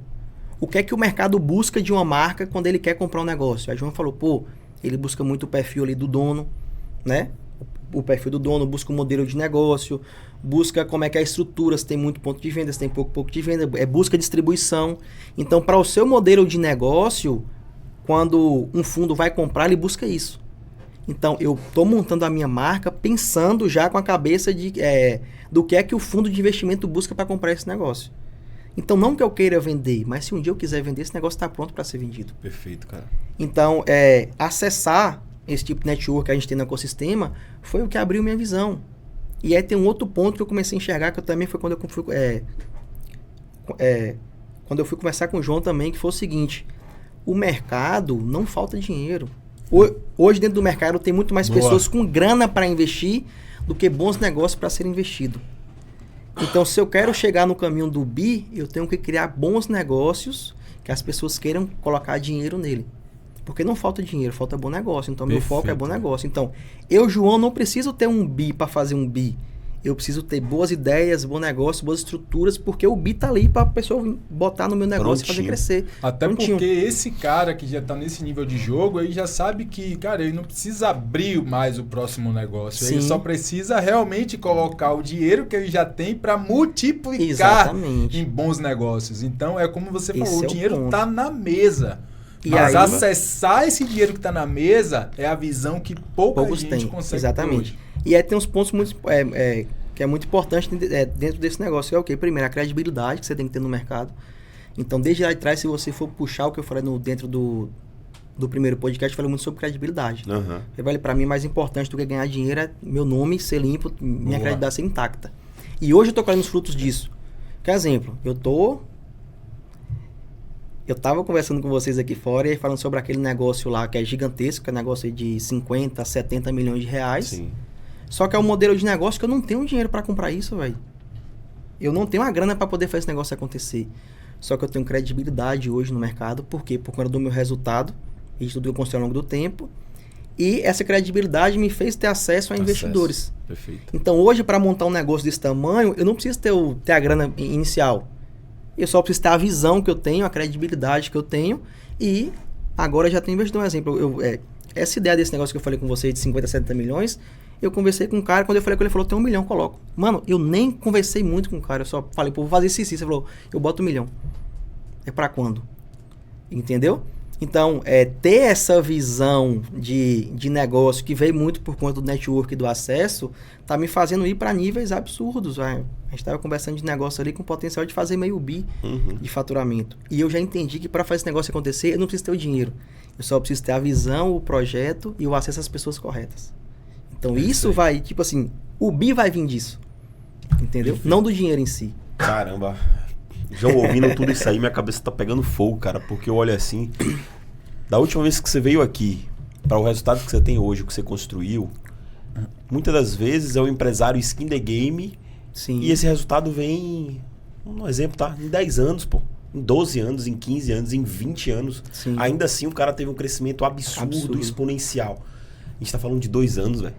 S3: O que é que o mercado busca de uma marca quando ele quer comprar um negócio? Aí o João falou, pô, ele busca muito o perfil ali do dono, né? O perfil do dono, busca o modelo de negócio, busca como é que é a estrutura, se tem muito ponto de venda, se tem pouco de venda, busca distribuição. Então, para o seu modelo de negócio, quando um fundo vai comprar, ele busca isso. Então, eu estou montando a minha marca pensando já com a cabeça do que é que o fundo de investimento busca para comprar esse negócio. Então, não que eu queira vender, mas se um dia eu quiser vender, esse negócio está pronto para ser vendido.
S2: Perfeito, cara.
S3: Então, acessar esse tipo de network que a gente tem no ecossistema foi o que abriu minha visão. E aí tem um outro ponto que eu comecei a enxergar, que eu também foi quando eu fui, quando eu fui conversar com o João também, que foi o seguinte: o mercado não falta dinheiro. Hoje dentro do mercado tem muito mais
S1: Boa.
S3: pessoas com grana para investir do que bons negócios para serem investidos. Então, se eu quero chegar no caminho do BI, eu tenho que criar bons negócios que as pessoas queiram colocar dinheiro nele. Porque não falta dinheiro, falta bom negócio. Então, meu foco é bom negócio. Então, eu, João, não preciso ter um BI para fazer um BI. Eu preciso ter boas ideias, bom negócio, boas estruturas, porque o BI tá ali para a pessoa botar no meu negócio e fazer crescer.
S1: Até porque esse cara que já tá nesse nível de jogo, ele já sabe que, cara, ele não precisa abrir mais o próximo negócio.
S3: Sim.
S1: Ele só precisa realmente colocar o dinheiro que ele já tem para multiplicar
S3: Exatamente.
S1: em bons negócios. Então, é como você falou,
S3: Esse
S1: o
S3: é o
S1: dinheiro
S3: ponto.
S1: tá na mesa.
S3: E
S1: Mas
S3: aí,
S1: acessar esse dinheiro que tá na mesa é a visão que poucos gente consegue
S3: exatamente.
S1: ter hoje.
S3: E aí tem uns pontos muito, que é muito importante dentro desse negócio. Que é o quê? Primeiro, a credibilidade que você tem que ter no mercado. Então, desde lá de trás, se você for puxar o que eu falei dentro do primeiro podcast, eu falei muito sobre credibilidade.
S2: Uhum.
S3: Para mim, mais importante do que ganhar dinheiro é meu nome ser limpo, minha
S1: Boa.
S3: credibilidade ser intacta. E hoje eu tô colhendo os frutos disso. Por exemplo, eu tava conversando com vocês aqui fora e falando sobre aquele negócio lá que é gigantesco, que é um negócio de 50, 70 milhões de reais.
S2: Sim.
S3: Só que é um modelo de negócio que eu não tenho dinheiro para comprar isso, velho. Eu não tenho a grana para poder fazer esse negócio acontecer. Só que eu tenho credibilidade hoje no mercado. Por quê? Por conta do meu resultado e de tudo que eu construí ao longo do tempo. E essa credibilidade me fez ter acesso a investidores.
S2: Perfeito.
S3: Então hoje, para montar um negócio desse tamanho, eu não preciso ter a grana inicial. Eu só preciso ter a visão que eu tenho, a credibilidade que eu tenho. E agora eu já tenho investido. Um exemplo, essa ideia desse negócio que eu falei com você de 50, 70 milhões, eu conversei com um cara, quando eu falei com ele falou, tem 1 milhão, coloco. Mano, eu nem conversei muito com o cara, eu só falei, pô, vou fazer isso. Ele falou, eu boto 1 milhão. É pra quando? Entendeu? Então, ter essa visão de negócio que veio muito por conta do network e do acesso, tá me fazendo ir para níveis absurdos. A gente estava conversando de negócio ali com potencial de fazer meio bi de faturamento. E eu já entendi que para fazer esse negócio acontecer, eu não preciso ter o dinheiro. Eu só preciso ter a visão, o projeto e o acesso às pessoas corretas. Então, isso vai, tipo assim, o bi vai vir disso. Entendeu?
S2: Perfeito.
S3: Não do dinheiro em si.
S2: Caramba. João, ouvindo tudo isso aí, minha cabeça tá pegando fogo, cara. Porque eu olho assim... Da última vez que você veio aqui, para o resultado que você tem hoje, o que você construiu, muitas das vezes é o empresário skin the game.
S3: Sim.
S2: E esse resultado vem, um exemplo, tá? Em 10 anos, pô. Em 12 anos, em 15 anos, em 20 anos.
S3: Sim.
S2: Ainda assim, o cara teve um crescimento absurdo. Exponencial. A gente tá falando de 2 anos, velho.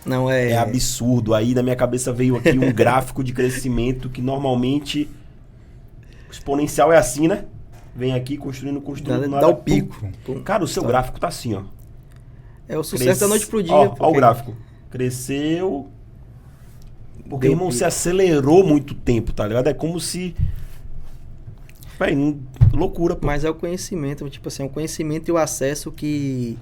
S3: Não
S2: É absurdo. Aí na minha cabeça veio aqui um gráfico de crescimento que normalmente o exponencial é assim, né? Vem aqui construindo.
S3: Dá o pico.
S2: Cara, o seu gráfico tá assim, ó.
S3: É o sucesso da noite pro dia.
S2: Ó o gráfico. Cresceu. Porque, irmão, você acelerou muito tempo, tá ligado? É como se... Véi, loucura, pô.
S3: Mas é o conhecimento, tipo assim, é o conhecimento e o acesso que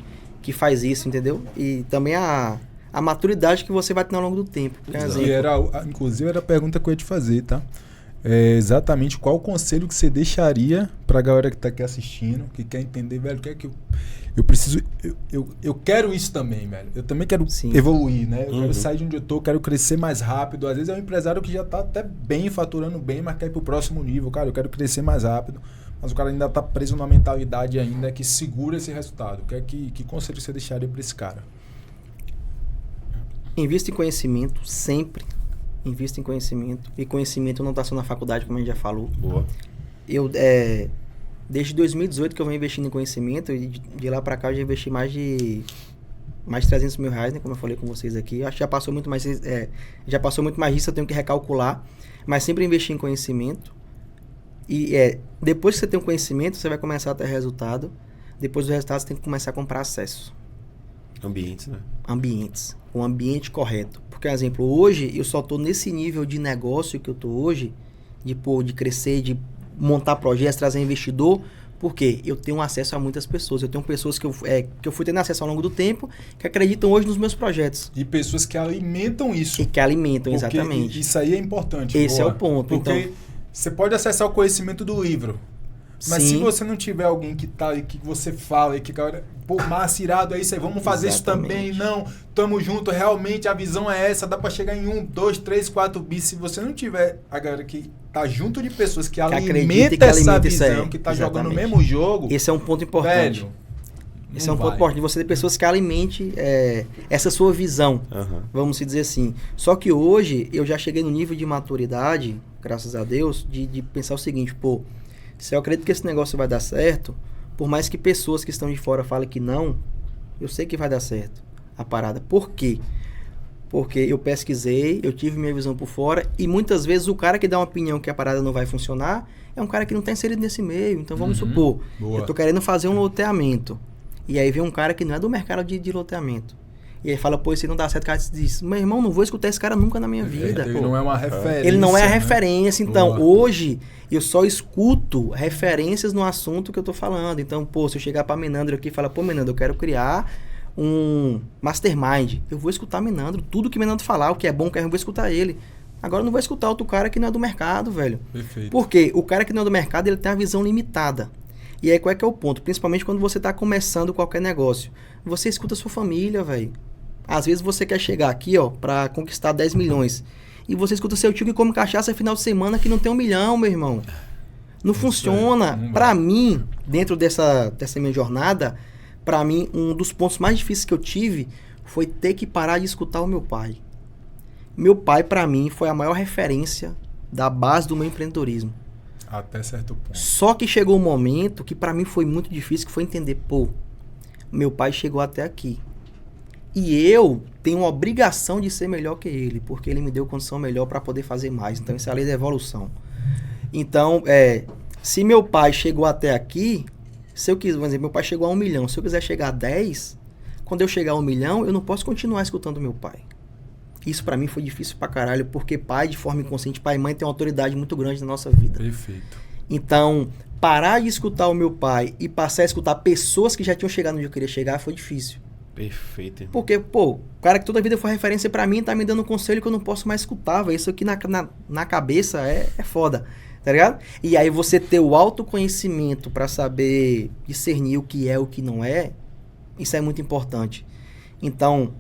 S3: faz isso, entendeu? E também a maturidade que você vai ter ao longo do tempo. Por exemplo,
S1: Inclusive era a pergunta que eu ia te fazer, tá? Exatamente qual o conselho que você deixaria pra galera que tá aqui assistindo, que quer entender, velho, o que é que eu preciso... Eu quero isso também, velho. Eu também quero evoluir, né? Eu quero sair de onde eu tô, quero crescer mais rápido. Às vezes é um empresário que já tá até bem, faturando bem, mas quer ir pro próximo nível. Cara, eu quero crescer mais rápido. Mas o cara ainda tá preso numa mentalidade ainda que segura esse resultado. Que conselho você deixaria pra esse cara?
S3: Invista em conhecimento, sempre. Invista em conhecimento. E conhecimento não está só na faculdade, como a gente já falou.
S2: Boa.
S3: Desde 2018 que eu venho investindo em conhecimento, e de lá para cá eu já investi mais de 300 mil reais, né, como eu falei com vocês aqui. Acho que já passou muito mais disso, eu tenho que recalcular. Mas sempre investi em conhecimento. E depois que você tem um conhecimento, você vai começar a ter resultado. Depois do resultado, você tem que começar a comprar acesso.
S2: Ambientes, né?
S3: Ambientes. O ambiente correto. Porque, por exemplo, hoje eu só estou nesse nível de negócio que eu estou hoje, de crescer, de montar projetos, trazer investidor, porque eu tenho acesso a muitas pessoas. Eu tenho pessoas que eu fui tendo acesso ao longo do tempo, que acreditam hoje nos meus projetos.
S1: E pessoas que alimentam isso.
S3: E que alimentam,
S1: porque
S3: exatamente.
S1: Isso aí é importante.
S3: Esse é o ponto.
S1: Porque
S3: então,
S1: você pode acessar o conhecimento do livro. Mas se você não tiver alguém que tá e que você fala e que, cara, pô, massa, irado, é isso aí, vamos fazer isso também, não, tamo junto, realmente a visão é essa, dá pra chegar em 1, 2, 3, 4 bis. Se você não tiver a galera que tá junto de pessoas que alimenta essa visão, que tá jogando o mesmo jogo...
S3: Esse é um ponto importante.
S1: Velho,
S3: Esse é um ponto importante, de você ter pessoas que alimentem essa sua visão, vamos dizer assim. Só que hoje, eu já cheguei no nível de maturidade, graças a Deus, de pensar o seguinte, pô, se eu acredito que esse negócio vai dar certo, por mais que pessoas que estão de fora falem que não, eu sei que vai dar certo a parada. Por quê? Porque eu pesquisei, eu tive minha visão por fora, e muitas vezes o cara que dá uma opinião que a parada não vai funcionar é um cara que não está inserido nesse meio. Então vamos supor, eu tô querendo fazer um loteamento, e aí vem um cara que não é do mercado de loteamento. E aí fala, pô, isso aí não dá certo. O cara diz, meu irmão, não vou escutar esse cara nunca na minha vida.
S1: Ele não é uma referência.
S3: Ele não é a referência. Então, hoje, eu só escuto referências no assunto que eu tô falando. Então, pô, se eu chegar pra Menandro aqui e falar, pô, Menandro, eu quero criar um mastermind. Eu vou escutar Menandro. Tudo que Menandro falar, o que é bom, o que é ruim, eu vou escutar ele. Agora eu não vou escutar outro cara que não é do mercado, velho.
S1: Perfeito.
S3: Porque o cara que não é do mercado, ele tem a visão limitada. E aí, qual é que é o ponto? Principalmente quando você tá começando qualquer negócio. Você escuta a sua família, velho. Às vezes você quer chegar aqui, ó, pra conquistar 10 milhões. E você escuta seu tio que come cachaça final de semana que não tem 1 milhão, meu irmão. Não funciona. Pra mim, dentro dessa minha jornada, pra mim, um dos pontos mais difíceis que eu tive foi ter que parar de escutar o meu pai. Meu pai, pra mim, foi a maior referência da base do meu empreendedorismo.
S1: Até certo ponto.
S3: Só que chegou um momento que pra mim foi muito difícil, que foi entender, pô, meu pai chegou até aqui. E eu tenho uma obrigação de ser melhor que ele, porque ele me deu condição melhor para poder fazer mais. Então, isso é a lei da evolução. Então, se meu pai chegou até aqui, se eu quiser, vamos dizer, meu pai chegou a 1 milhão, se eu quiser chegar a 10, quando eu chegar a 1 milhão, eu não posso continuar escutando meu pai. Isso para mim foi difícil pra caralho, porque pai, de forma inconsciente, pai e mãe tem uma autoridade muito grande na nossa vida.
S1: Perfeito.
S3: Então, parar de escutar o meu pai e passar a escutar pessoas que já tinham chegado onde eu queria chegar foi difícil.
S2: Perfeito. Irmão.
S3: Porque, pô, o cara que toda a vida foi referência pra mim tá me dando um conselho que eu não posso mais escutar, velho. Isso aqui na cabeça é foda, tá ligado? E aí você ter o autoconhecimento pra saber discernir o que é, o que não é, isso é muito importante. Então,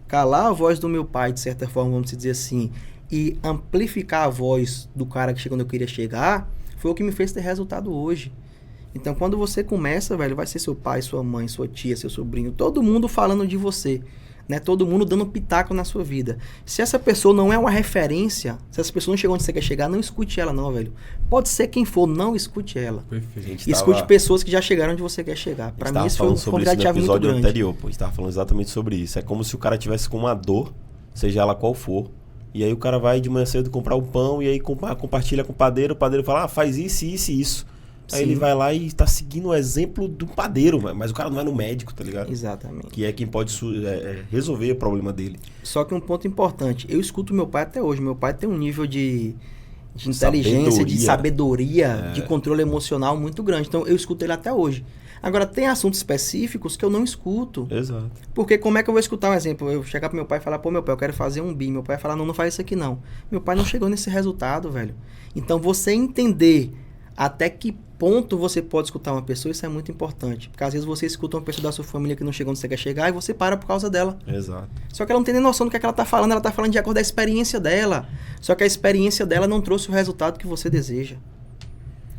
S3: calar a voz do meu pai, de certa forma, vamos dizer assim, e amplificar a voz do cara que chegou onde eu queria chegar, foi o que me fez ter resultado hoje. Então, quando você começa, velho, vai ser seu pai, sua mãe, sua tia, seu sobrinho, todo mundo falando de você, né? Todo mundo dando pitaco na sua vida. Se essa pessoa não é uma referência, se essa pessoa não chegou onde você quer chegar, não escute ela não, velho. Pode ser quem for, não escute ela.
S1: Perfeito.
S3: Escute pessoas que já chegaram onde você quer chegar. Pra mim, isso foi um
S2: sobre isso no episódio anterior, pô. A gente tava falando exatamente sobre isso. É como se o cara tivesse com uma dor, seja ela qual for, e aí o cara vai de manhã cedo comprar um pão, e aí compartilha com o padeiro fala, faz isso, isso e isso. Aí
S3: Sim.
S2: ele vai lá e tá seguindo o exemplo do padeiro, mas o cara não vai no médico, tá ligado?
S3: Exatamente.
S2: Que é quem pode resolver o problema dele.
S3: Só que um ponto importante, eu escuto meu pai até hoje. Meu pai tem um nível de inteligência, de sabedoria, de controle emocional muito grande. Então eu escuto ele até hoje. Agora, tem assuntos específicos que eu não escuto.
S2: Exato.
S3: Porque como é que eu vou escutar um exemplo? Eu chegar pro meu pai e falar, pô, meu pai, eu quero fazer um BIM. Meu pai falar, não faz isso aqui não. Meu pai não chegou nesse resultado, velho. Então você entender até que ponto você pode escutar uma pessoa, isso é muito importante. Porque às vezes você escuta uma pessoa da sua família que não chegou onde você quer chegar e você para por causa dela.
S2: Exato.
S3: Só que ela não tem nem noção do que é que ela tá falando. Ela tá falando de acordo com a experiência dela. Só que a experiência dela não trouxe o resultado que você deseja.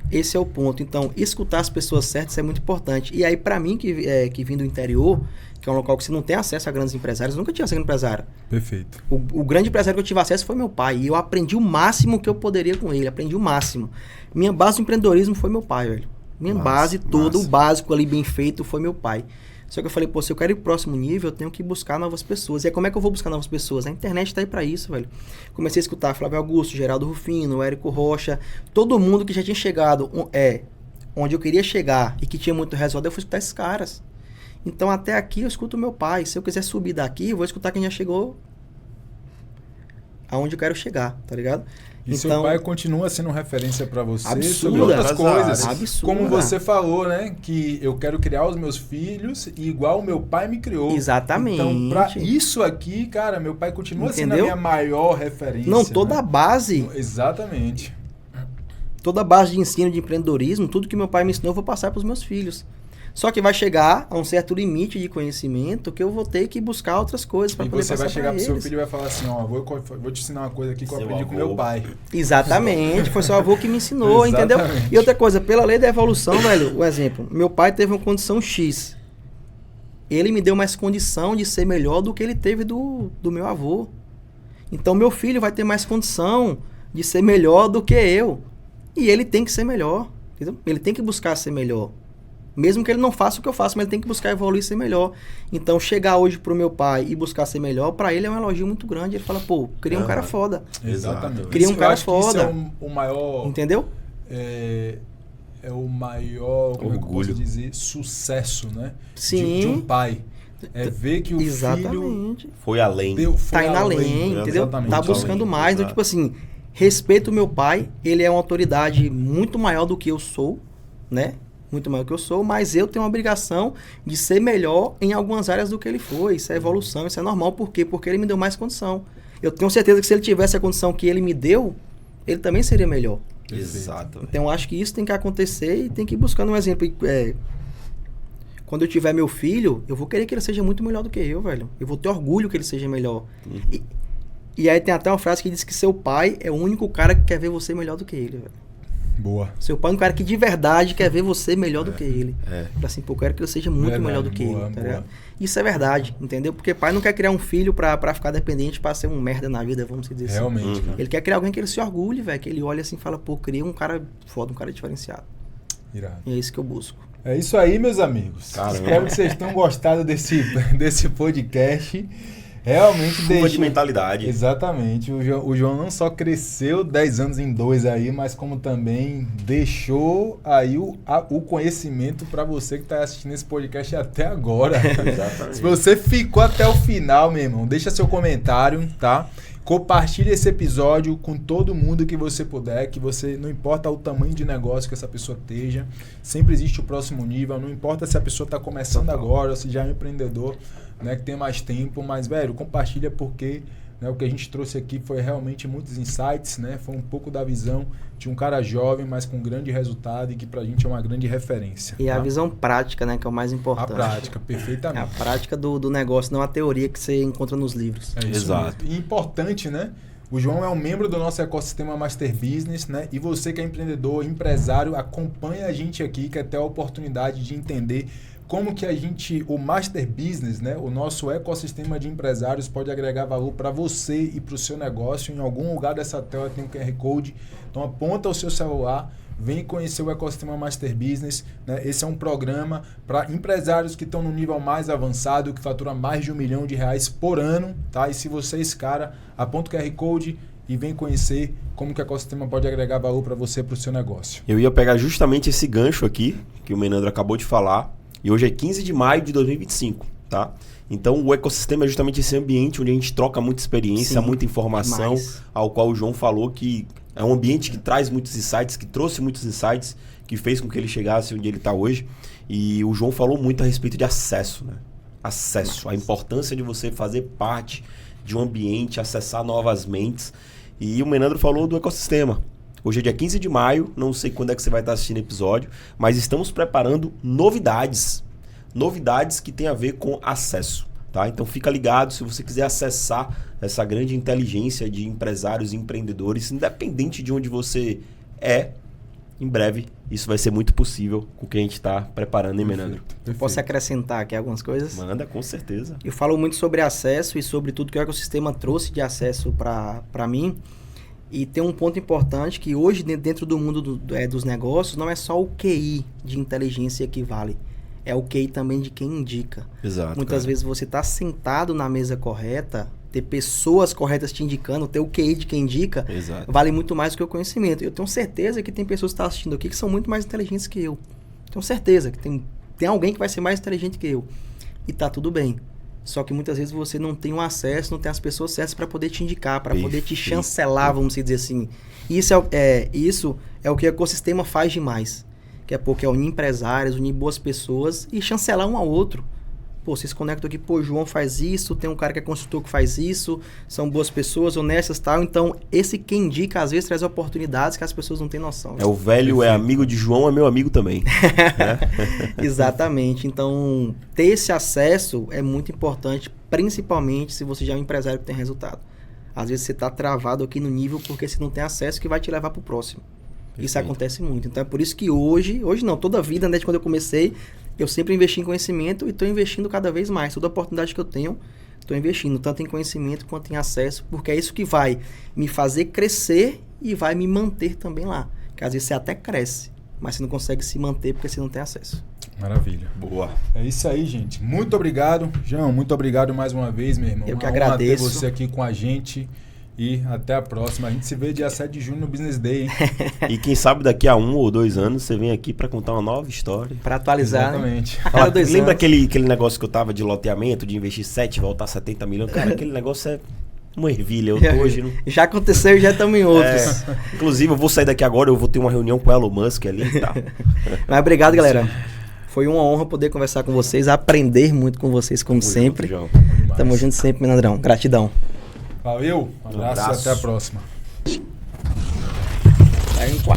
S3: Esse é o ponto. Então, escutar as pessoas certas é muito importante. E aí, pra mim, que vim do interior, que é um local que você não tem acesso a grandes empresários, eu nunca tinha acesso a grande empresário.
S1: Perfeito.
S3: O grande empresário que eu tive acesso foi meu pai. E eu aprendi o máximo que eu poderia com ele. Aprendi o máximo. Minha base do empreendedorismo foi meu pai, velho. Minha base toda, o básico ali bem feito, foi meu pai. Só que eu falei, pô, se eu quero ir pro próximo nível, eu tenho que buscar novas pessoas. E aí, como é que eu vou buscar novas pessoas? A internet tá aí pra isso, velho. Comecei a escutar Flávio Augusto, Geraldo Rufino, Érico Rocha, todo mundo que já tinha chegado onde eu queria chegar e que tinha muito resultado, eu fui escutar esses caras. Então, até aqui, eu escuto meu pai. Se eu quiser subir daqui, eu vou escutar quem já chegou aonde eu quero chegar, tá ligado?
S1: E então, seu pai continua sendo referência pra você
S3: absurda,
S1: sobre outras coisas.
S3: Absurda.
S1: Como você falou, né? Que eu quero criar os meus filhos igual o meu pai me criou.
S3: Exatamente.
S1: Então, pra isso aqui, cara, meu pai continua sendo a minha maior referência.
S3: Não, toda a base.
S1: Exatamente.
S3: Toda a base de ensino de empreendedorismo, tudo que meu pai me ensinou, eu vou passar pros meus filhos. Só que vai chegar a um certo limite de conhecimento que eu vou ter que buscar outras coisas para poder passar.
S1: E você vai chegar pro
S3: eles.
S1: seu filho e vai falar assim, ó, vou te ensinar uma coisa aqui que eu aprendi com meu pai.
S3: Exatamente, foi seu avô que me ensinou, entendeu? E outra coisa, pela lei da evolução, velho, um exemplo, meu pai teve uma condição X. ele me deu mais condição de ser melhor do que ele teve do meu avô. Então, meu filho vai ter mais condição de ser melhor do que eu. E ele tem que ser melhor. Entendeu? Ele tem que buscar ser melhor. Mesmo que ele não faça o que eu faço, mas ele tem que buscar evoluir e ser melhor. Então, chegar hoje pro meu pai e buscar ser melhor, pra ele é um elogio muito grande. Ele fala, pô, cria um cara foda.
S1: Exatamente.
S3: Cria um cara foda.
S1: Isso é o maior...
S3: Entendeu?
S1: É o maior, como
S2: orgulho.
S1: eu posso dizer, sucesso, né?
S3: Sim.
S1: De um pai. É ver que o filho
S2: foi além.
S3: Tá indo além, entendeu?
S1: Exatamente.
S3: Tá buscando mais. Então,
S2: Exato.
S3: tipo assim, respeito o meu pai. Ele é uma autoridade muito maior do que eu sou, né? Muito maior do que eu sou, mas eu tenho uma obrigação de ser melhor em algumas áreas do que ele foi. Isso é evolução, isso é normal. Por quê? Porque ele me deu mais condição. Eu tenho certeza que se ele tivesse a condição que ele me deu, ele também seria melhor.
S2: Exato.
S3: Então, eu acho que isso tem que acontecer e tem que ir buscando um exemplo. Quando eu tiver meu filho, eu vou querer que ele seja muito melhor do que eu, velho. Eu vou ter orgulho que ele seja melhor. E aí tem até uma frase que diz que seu pai é o único cara que quer ver você melhor do que ele, velho.
S1: Boa.
S3: Seu pai é um cara que de verdade quer ver você melhor do que ele.
S2: É.
S3: Assim, pô, eu quero que ele seja muito
S1: Verdade,
S3: melhor do que
S1: boa,
S3: ele, tá
S1: boa.
S3: ligado? Isso é verdade, entendeu? Porque pai não quer criar um filho pra ficar dependente, pra ser um merda na vida, vamos dizer assim.
S1: Realmente, cara.
S3: Ele quer criar alguém que ele se orgulhe, velho. Que ele olha assim e fala, pô, criei um cara foda, um cara diferenciado.
S1: Irado.
S3: E é isso que eu busco.
S1: É isso aí, meus amigos.
S2: Caramba.
S1: Espero que vocês tenham gostado desse podcast. Realmente
S2: Chuva
S1: deixou...
S2: de mentalidade.
S1: Exatamente. O João não só cresceu 10 anos em 2 aí, mas como também deixou aí o conhecimento para você que está assistindo esse podcast até agora.
S2: Exatamente.
S1: Se você ficou até o final, meu irmão, deixa seu comentário, tá? Compartilhe esse episódio com todo mundo que você puder, que você, não importa o tamanho de negócio que essa pessoa esteja, sempre existe o próximo nível, não importa se a pessoa está começando agora, ou se já é um empreendedor, né, que tem mais tempo, mas, velho, compartilha porque, né, o que a gente trouxe aqui foi realmente muitos insights, né, foi um pouco da visão de um cara jovem, mas com grande resultado e que pra gente é uma grande referência.
S3: E
S1: tá?
S3: a visão prática, né, que é o mais
S1: A
S3: importante.
S1: prática,
S3: É a
S1: perfeitamente.
S3: prática do negócio, não a teoria que você encontra nos livros.
S1: É isso
S2: Exato.
S1: mesmo. E importante, né? O João é um membro do nosso ecossistema Master Business, né? E você que é empreendedor, empresário, acompanha a gente aqui, quer ter a oportunidade de entender como que o Master Business, né? O nosso ecossistema de empresários pode agregar valor para você e para o seu negócio. Em algum lugar dessa tela tem um QR Code. Então aponta o seu celular, vem conhecer o ecossistema Master Business, né? Esse é um programa para empresários que estão no nível mais avançado, que fatura mais de R$1 milhão por ano, tá? E se você é esse cara, aponta o QR Code e vem conhecer como que o ecossistema pode agregar valor para você e para o seu negócio.
S2: Eu ia pegar justamente esse gancho aqui, que o Menandro acabou de falar, e hoje é 15 de maio de 2025, tá? Então o ecossistema é justamente esse ambiente onde a gente troca muita experiência,
S3: Sim,
S2: muita informação,
S3: demais.
S2: ao qual o João falou que é um ambiente que traz muitos insights, que trouxe muitos insights, que fez com que ele chegasse onde ele está hoje. E o João falou muito a respeito de acesso, né? Acesso, a importância de você fazer parte de um ambiente, acessar novas mentes. E o Menandro falou do ecossistema. Hoje é dia 15 de maio, não sei quando é que você vai estar assistindo o episódio, mas estamos preparando novidades. Novidades que tem a ver com acesso, tá? Então fica ligado se você quiser acessar essa grande inteligência de empresários e empreendedores, independente de onde você é, em breve isso vai ser muito possível com o que a gente está preparando, hein, Menandro?
S3: Posso acrescentar aqui algumas coisas?
S2: Manda, com certeza.
S3: Eu falo muito sobre acesso e sobre tudo que o ecossistema trouxe de acesso para mim. E tem um ponto importante que hoje, dentro do mundo dos negócios, não é só o QI de inteligência que vale. É o QI também de quem indica.
S2: Exato.
S3: Muitas vezes você está sentado na mesa correta, ter pessoas corretas te indicando, ter o QI de quem indica,
S2: Exato.
S3: vale muito mais do que o conhecimento. Eu tenho certeza que tem pessoas que estão assistindo aqui que são muito mais inteligentes que eu. Tenho certeza que tem alguém que vai ser mais inteligente que eu. E tá tudo bem. Só que muitas vezes você não tem um acesso, não tem as pessoas certas para poder te indicar, para poder te chancelar, vamos dizer assim. Isso é o que o ecossistema faz demais. Que é porque é unir empresários, unir boas pessoas e chancelar um ao outro. Pô, vocês conectam aqui, pô, o João faz isso, tem um cara que é consultor que faz isso, são boas pessoas, honestas e tal. Então, esse quem indica, às vezes, traz oportunidades que as pessoas não têm noção.
S2: É o velho, é amigo de João, é meu amigo também.
S3: Exatamente. Então, ter esse acesso é muito importante, principalmente se você já é um empresário que tem resultado. Às vezes você está travado aqui no nível porque você não tem acesso que vai te levar para o próximo. Isso acontece muito. Então é por isso que hoje não, toda a vida, né, de quando eu comecei, eu sempre investi em conhecimento e estou investindo cada vez mais. Toda oportunidade que eu tenho, estou investindo tanto em conhecimento quanto em acesso, porque é isso que vai me fazer crescer e vai me manter também lá. Porque às vezes você até cresce, mas você não consegue se manter porque você não tem acesso.
S1: Maravilha.
S2: Boa.
S1: É isso aí, gente. Muito obrigado. João, muito obrigado mais uma vez, meu irmão.
S3: Eu que
S1: Uma honra
S3: agradeço.
S1: ter você aqui com a gente. E até a próxima. A gente se vê dia 7 de junho no Business Day, hein?
S2: E quem sabe daqui a 1 ou 2 anos você vem aqui pra contar uma nova história.
S3: Para atualizar, né?
S1: Exatamente.
S3: A cada
S2: Ó,
S3: 2
S2: lembra
S3: anos.
S2: aquele negócio que eu tava de loteamento, de investir 7 e voltar 70 milhões? Cara, aquele negócio é uma ervilha. Eu tô hoje... Não...
S3: Já aconteceu e já estamos em outros.
S2: Inclusive, eu vou sair daqui agora, eu vou ter uma reunião com o Elon Musk ali e tal.
S3: Mas obrigado, galera. Foi uma honra poder conversar com vocês, aprender muito com vocês, como sempre.
S2: João.
S3: Tamo junto sempre, Menandrão. Gratidão.
S1: Valeu. Um abraço e até a próxima.